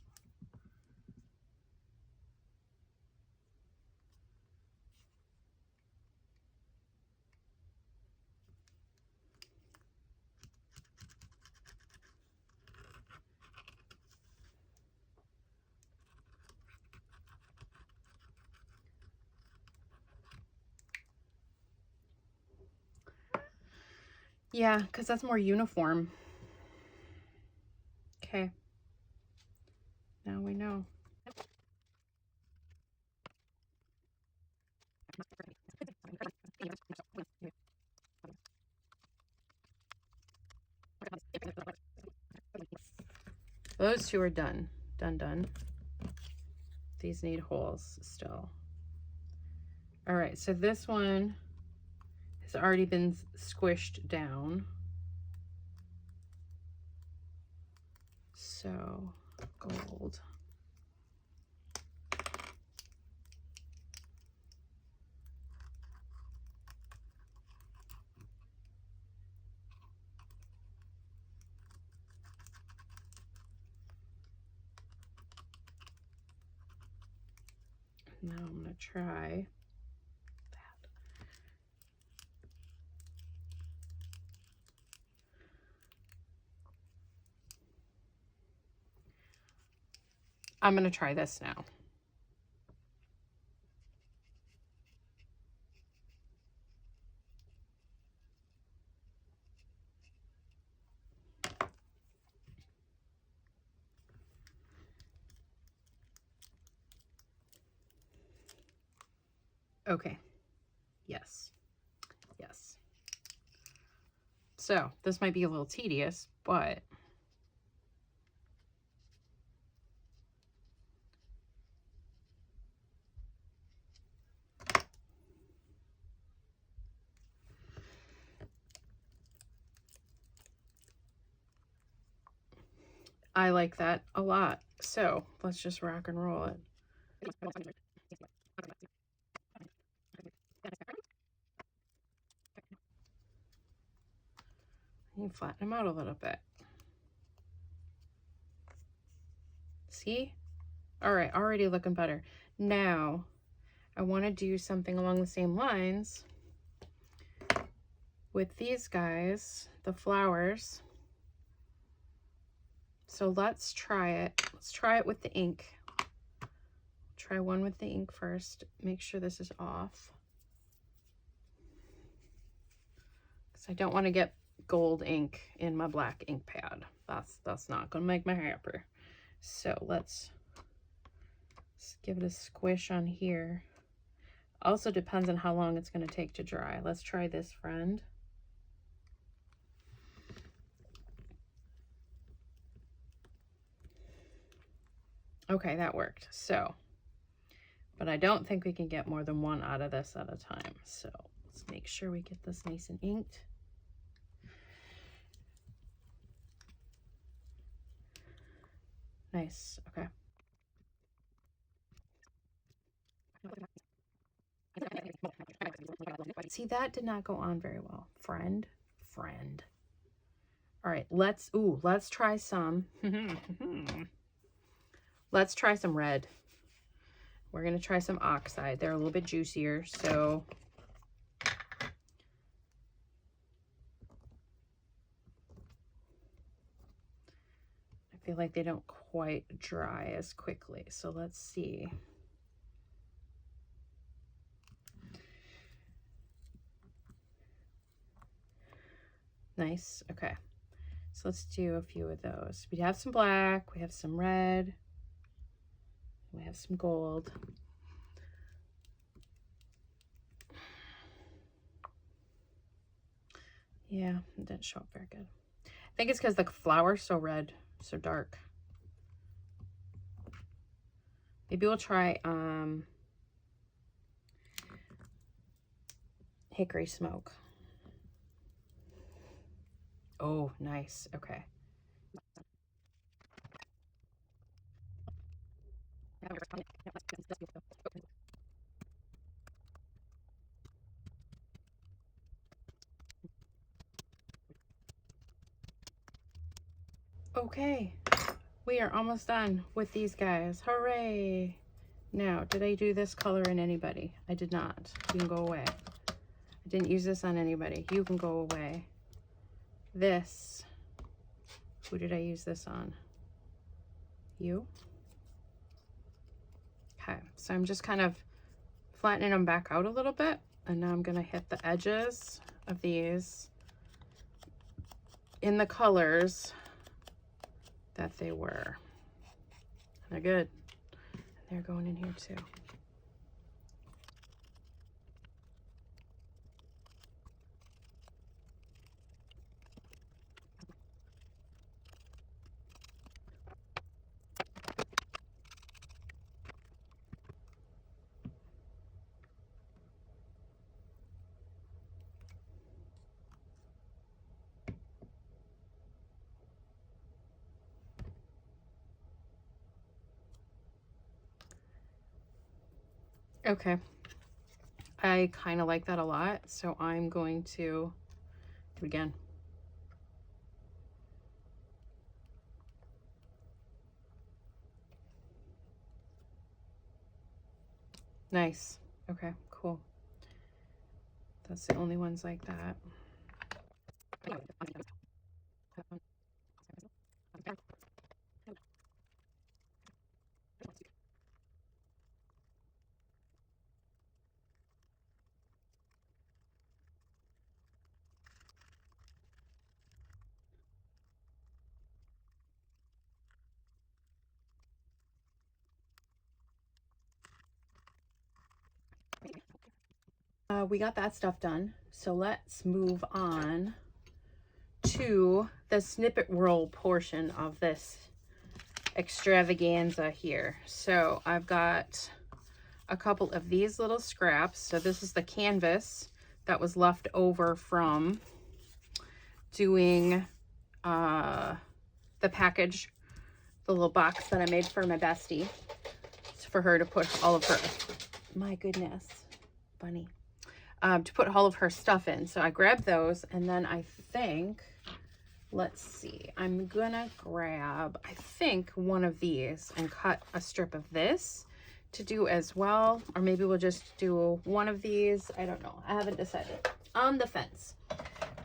Yeah, because that's more uniform. Okay. Now we know. Those two are done. Done. These need holes still. All right, so this one has already been squished down. So, gold. Now I'm going to try that. I'm going to try this now. Okay. Yes. So this might be a little tedious, but I like that a lot. So let's just rock and roll it. You flatten them out a little bit. See? All right, already looking better. Now, I want to do something along the same lines with these guys, the flowers. So let's try it. Let's try it with the ink. Try one with the ink first. Make sure this is off, because I don't want to get gold ink in my black ink pad. That's not gonna make me happy. So let's give it a squish on here. Also depends on how long it's going to take to dry. Let's try this friend. Okay, that worked. So, but I don't think we can get more than one out of this at a time. So let's make sure we get this nice and inked. Nice, okay. See, that did not go on very well. Friend. All right, let's try some. Let's try some red. We're gonna try some oxide. They're a little bit juicier, so I feel like they don't quite dry as quickly. So let's see. Nice, okay. So let's do a few of those. We have some black, we have some red, we have some gold. Yeah, it didn't show up very good. I think it's because the flower's so red, so dark. Maybe we'll try hickory smoke. Oh, nice. Okay. Okay, we are almost done with these guys. Hooray! Now, did I do this color in anybody? I did not. You can go away. I didn't use this on anybody. You can go away. This. Who did I use this on? You? Okay, so I'm just kind of flattening them back out a little bit. And now I'm going to hit the edges of these in the colors that they were. They're good. They're going in here too. Okay, I kind of like that a lot, so I'm going to do it again. Nice. Okay, cool. That's the only ones like that. We got that stuff done, so let's move on to the snippet roll portion of this extravaganza here. So I've got a couple of these little scraps. So this is the canvas that was left over from doing the package, the little box that I made for my bestie. It's for her to put all of her, my goodness, bunny, to put all of her stuff in. So I grabbed those, and then I think, let's see, I'm gonna grab, I think, one of these and cut a strip of this to do as well. Or maybe we'll just do one of these. I don't know. I haven't decided. On the fence.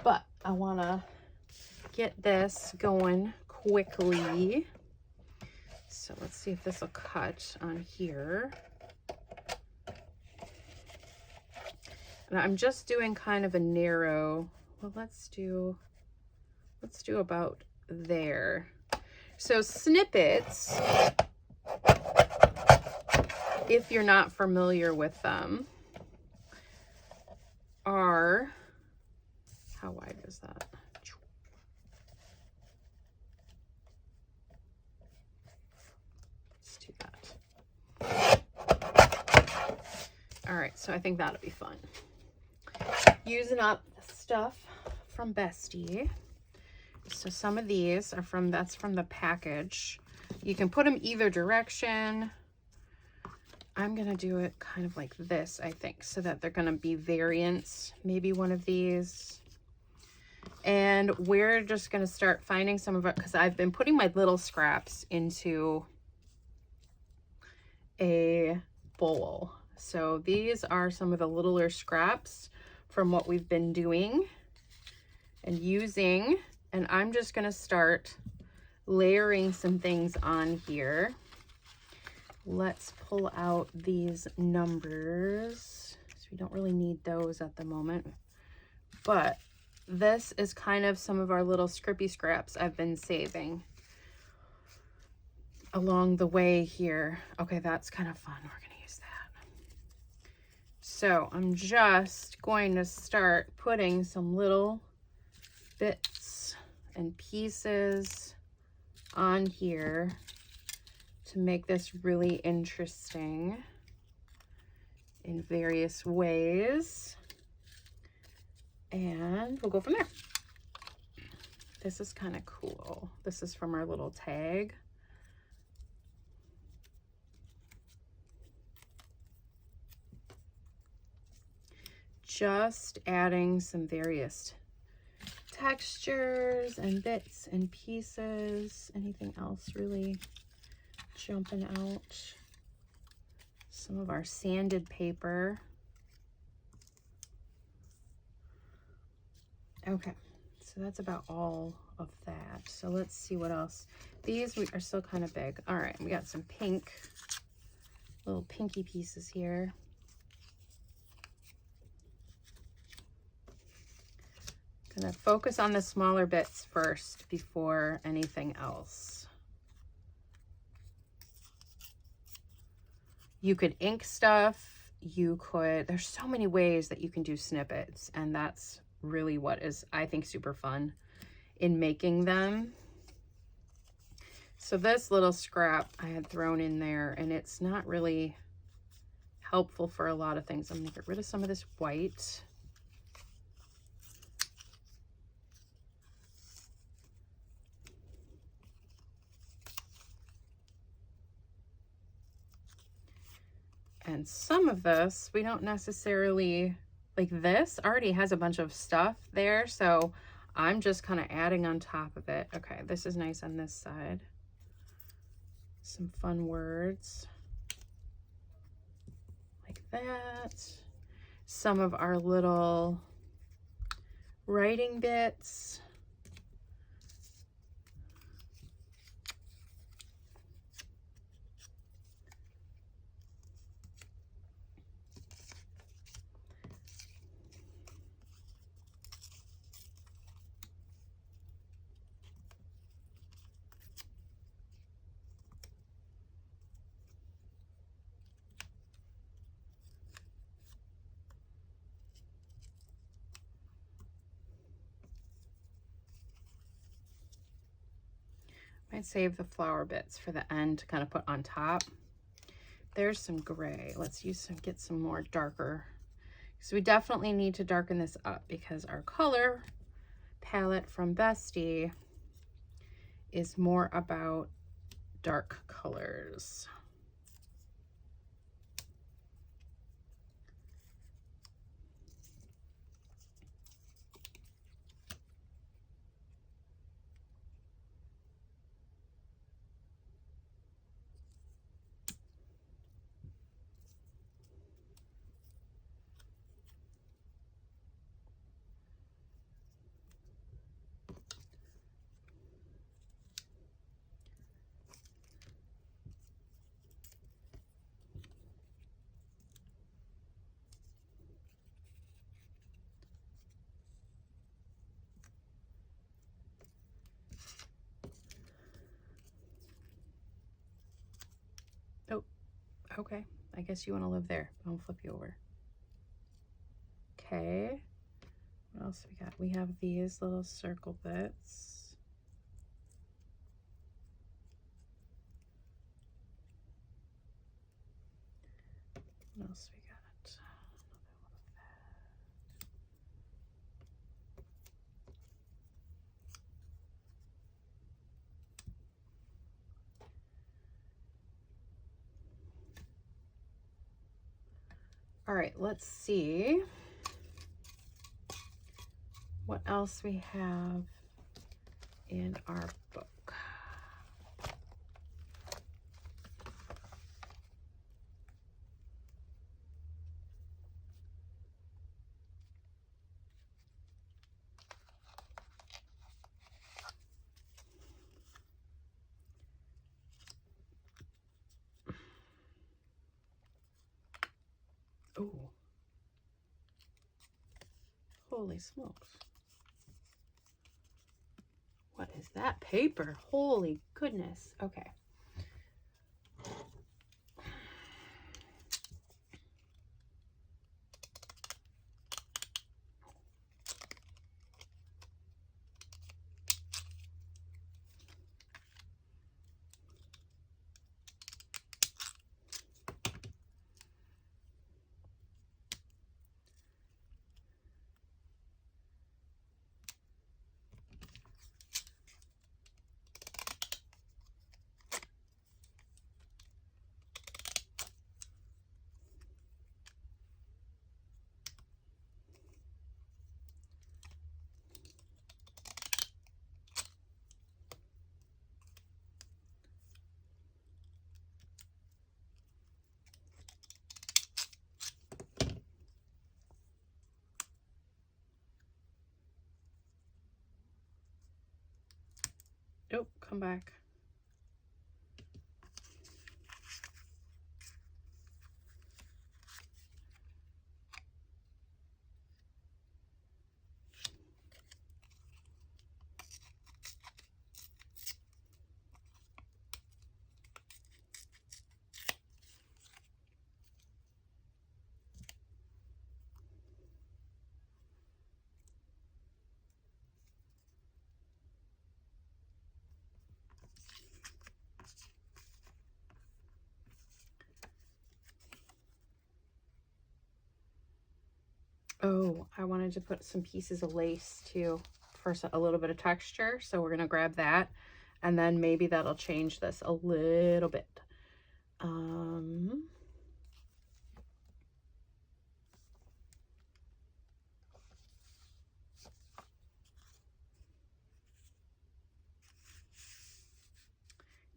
But I want to get this going quickly. So let's see if this will cut on here. And I'm just doing kind of a narrow, well, let's do about there. So snippets, if you're not familiar with them, are, how wide is that? Let's do that. All right, so I think that'll be fun. Using up stuff from Bestie. So some of these are from, that's from the package. You can put them either direction. I'm going to do it kind of like this, I think, so that they're going to be variants. Maybe one of these. And we're just going to start finding some of it, because I've been putting my little scraps into a bowl. So these are some of the littler scraps from what we've been doing and using. And I'm just going to start layering some things on here. Let's pull out these numbers. So we don't really need those at the moment. But this is kind of some of our little scrippy scraps I've been saving along the way here. Okay, that's kind of fun. We're going to use that. So I'm just going to start putting some little bits and pieces on here to make this really interesting in various ways. And we'll go from there. This is kind of cool. This is from our little tag. Just adding some various textures and bits and pieces. Anything else really jumping out? Some of our sanded paper. Okay, so that's about all of that. So let's see what else. These are still kind of big. All right, we got some pink, little pinky pieces here. I'm gonna focus on the smaller bits first before anything else. You could ink stuff, there's so many ways that you can do snippets, and that's really what is, I think, super fun in making them. So this little scrap I had thrown in there, and it's not really helpful for a lot of things. I'm gonna get rid of some of this white. And some of this, we don't necessarily, like this already has a bunch of stuff there, so I'm just kind of adding on top of it. Okay, this is nice on this side. Some fun words like that. Some of our little writing bits. I'd save the flower bits for the end to kind of put on top. There's some gray. Let's get some more darker. So we definitely need to darken this up because our color palette from Bestie is more about dark colors. Oh, okay. I guess you want to live there. I'll flip you over. Okay. What else we got? We have these little circle bits. What else we got? All right, let's see what else we have in our book. Oh, holy smokes. What is that paper? Holy goodness. Okay. Oh, come back. wanted to put some pieces of lace too for a little bit of texture. So we're going to grab that, and then maybe that'll change this a little bit.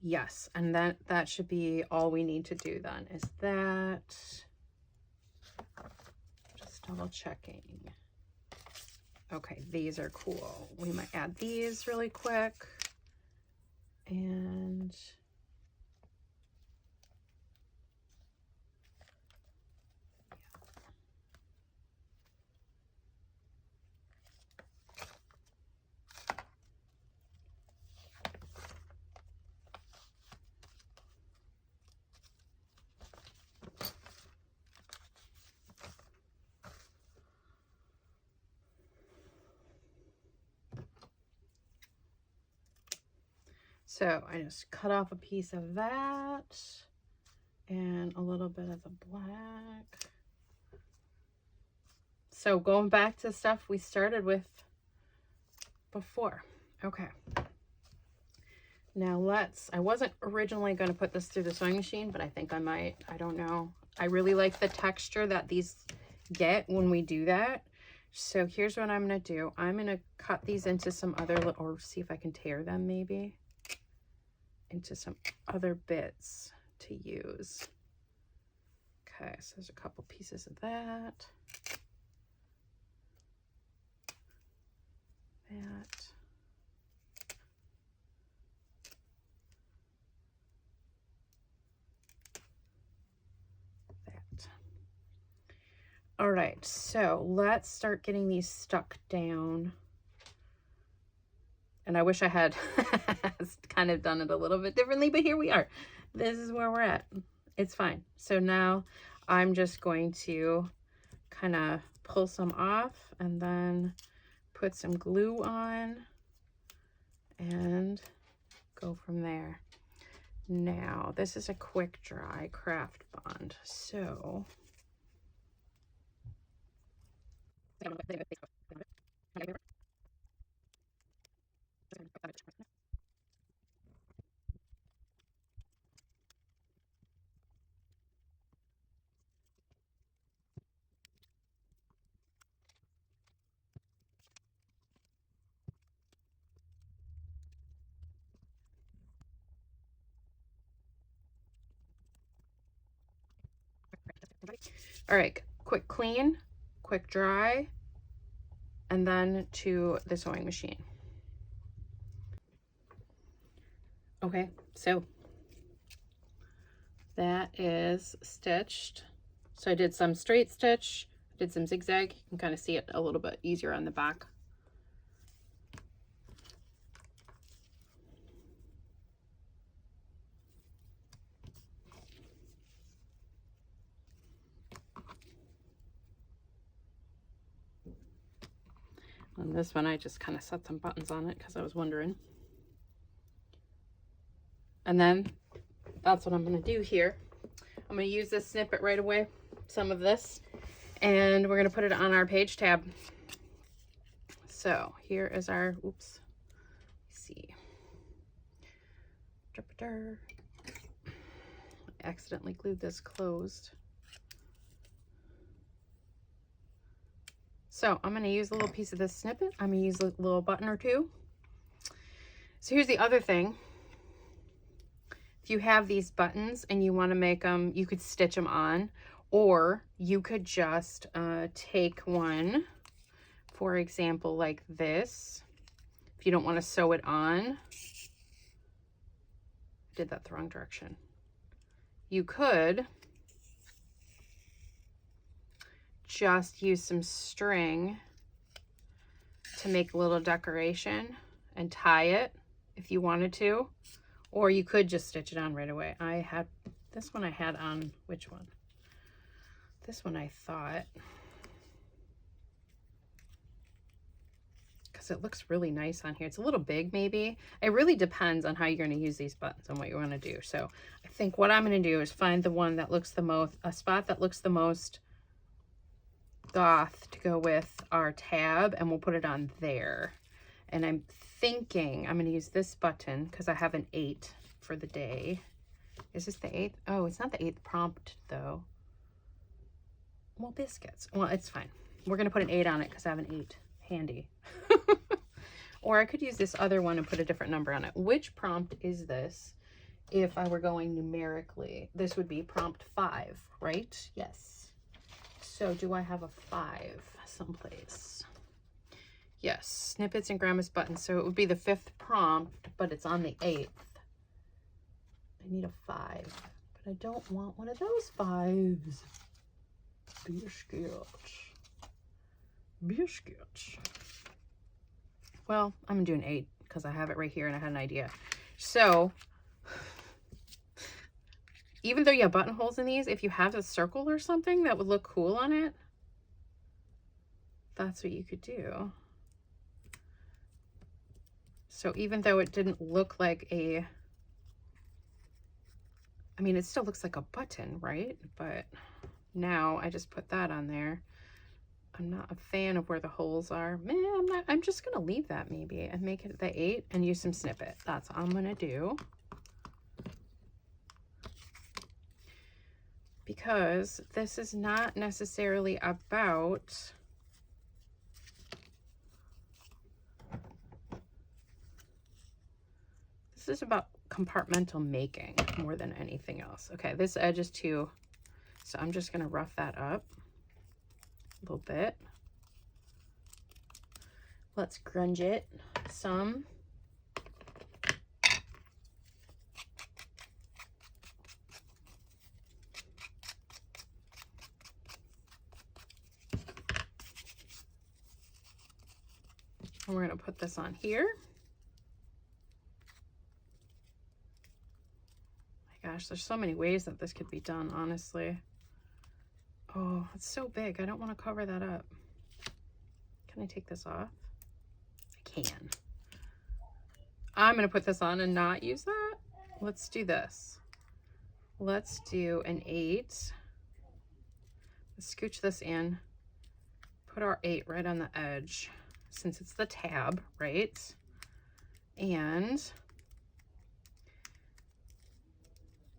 Yes, and that should be all we need to do then, is that. Just double checking. Okay, these are cool. We might add these really quick. And so I just cut off a piece of that and a little bit of the black. So going back to stuff we started with before. Okay. Now I wasn't originally going to put this through the sewing machine, but I think I might. I don't know. I really like the texture that these get when we do that. So here's what I'm going to do. I'm going to cut these into some other, or see if I can tear them maybe into some other bits to use. Okay, so there's a couple pieces of that. All right, so let's start getting these stuck down. And I wish I had kind of done it a little bit differently, but here we are. This is where we're at. It's fine. So now I'm just going to kind of pull some off and then put some glue on and go from there. Now, this is a quick dry craft bond, so all right, quick clean, quick dry, and then to the sewing machine. Okay, so that is stitched. So I did some straight stitch, did some zigzag. You can kind of see it a little bit easier on the back. On this one, I just kind of set some buttons on it because I was wondering. And then that's what I'm going to do here. I'm going to use this snippet right away, some of this, and we're going to put it on our page tab. So here is our, oops, let's see. I accidentally glued this closed. So I'm going to use a little piece of this snippet. I'm going to use a little button or two. So here's the other thing. If you have these buttons and you want to make them, you could stitch them on, or you could just take one, for example, like this. If you don't want to sew it on, I did that the wrong direction. You could just use some string to make a little decoration and tie it if you wanted to, or you could just stitch it on right away. I had this one, I had on, which one? This one I thought, because it looks really nice on here. It's a little big maybe. It really depends on how you're going to use these buttons and what you want to do. So I think what I'm going to do is find the one that looks the most, a spot that looks the most goth to go with our tab, and we'll put it on there. And I'm thinking I'm going to use this button because I have an 8 for the day. Is this the 8th? Oh, it's not the 8th prompt though. Well, biscuits. Well, it's fine. We're going to put an 8 on it because I have an 8 handy. Or I could use this other one and put a different number on it. Which prompt is this? If I were going numerically, this would be prompt 5, right? Yes. So do I have a 5 someplace? Yes, snippets and grandma's buttons. So it would be the 5th prompt, but it's on the 8th. I need a 5, but I don't want one of those 5s. Biscuits. Biscuits. Well, I'm gonna do an 8 because I have it right here and I had an idea. So, even though you have buttonholes in these, if you have a circle or something that would look cool on it, that's what you could do. So even though it didn't look like a, I mean, it still looks like a button, right? But now I just put that on there. I'm not a fan of where the holes are. Man, I'm just gonna leave that maybe and make it the 8 and use some snippet. That's all I'm gonna do. Because this is not necessarily about this is about compartmental making more than anything else. Okay, this edge is too, so I'm just gonna rough that up a little bit. Let's grunge it some. And we're gonna put this on here. My gosh, there's so many ways that this could be done, honestly. Oh, it's so big. I don't want to cover that up. Can I take this off? I can. I'm going to put this on and not use that. Let's do this. Let's do an 8. Let's scooch this in. Put our 8 right on the edge since it's the tab, right? And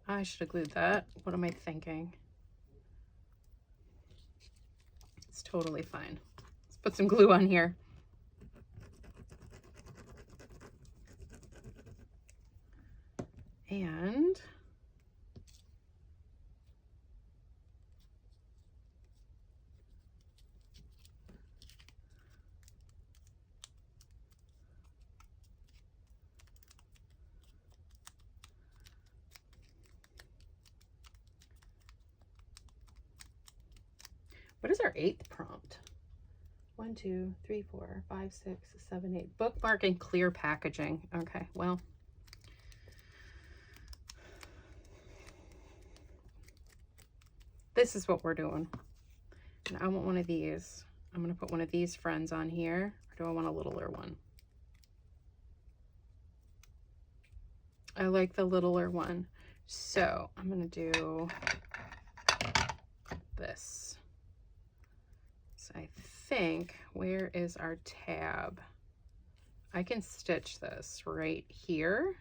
I should have glued that. What am I thinking? It's totally fine. Let's put some glue on here. And what is our 8th prompt? 1, 2, 3, 4, 5, 6, 7, 8. Bookmark and clear packaging. Okay, well. This is what we're doing. And I want one of these. I'm going to put one of these friends on here. Or do I want a littler one? I like the littler one. So I'm going to do this. So I think, where is our tab? I can stitch this right here.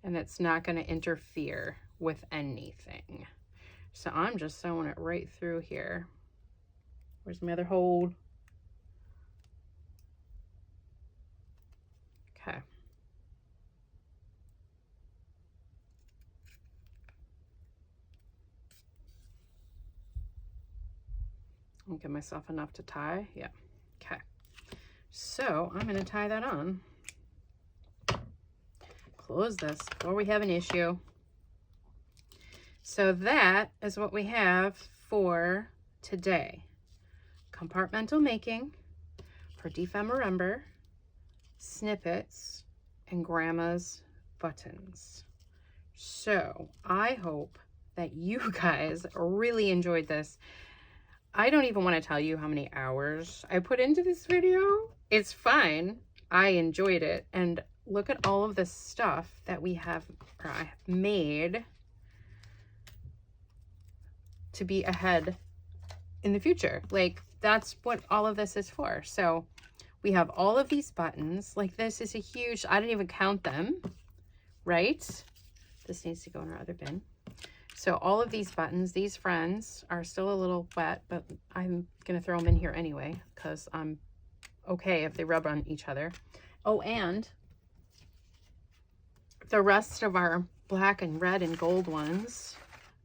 And it's not going to interfere with anything. So I'm just sewing it right through here. Where's my other hole? Okay. I'll give myself enough to tie. Yeah. Okay. So I'm going to tie that on. Close this before we have an issue. So that is what we have for today. Compartmental making for dephemerember, snippets, and grandma's buttons. So I hope that you guys really enjoyed this. I don't even want to tell you how many hours I put into this video. It's fine. I enjoyed it. And look at all of the stuff that we have made to be ahead in the future. Like, that's what all of this is for. So we have all of these buttons. Like, this is a huge, I didn't even count them, right? This needs to go in our other bin. So all of these buttons, these friends are still a little wet, but I'm going to throw them in here anyway, because I'm okay if they rub on each other. Oh, and the rest of our black and red and gold ones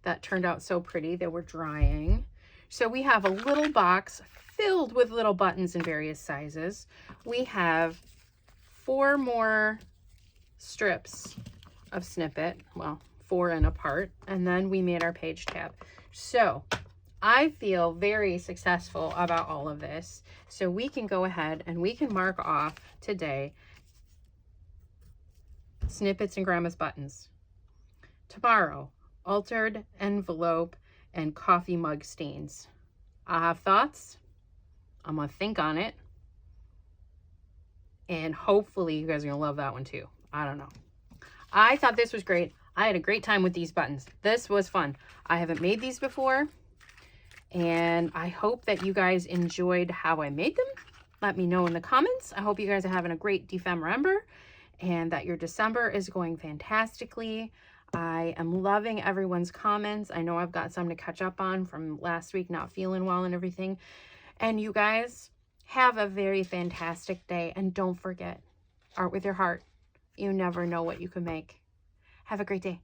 that turned out so pretty, they were drying. So we have a little box filled with little buttons in various sizes. We have 4 more strips of snippet, well, 4 and apart, and then we made our page tab. So I feel very successful about all of this. So we can go ahead and we can mark off today snippets and grandma's buttons. Tomorrow, altered envelope and coffee mug stains. I have thoughts. I'm gonna think on it. And hopefully you guys are gonna love that one too. I don't know. I thought this was great. I had a great time with these buttons. This was fun. I haven't made these before, and I hope that you guys enjoyed how I made them. Let me know in the comments. I hope you guys are having a great dephemerember and that your December is going fantastically. I am loving everyone's comments. I know I've got some to catch up on from last week, not feeling well and everything. And you guys have a very fantastic day. And don't forget, art with your heart. You never know what you can make. Have a great day.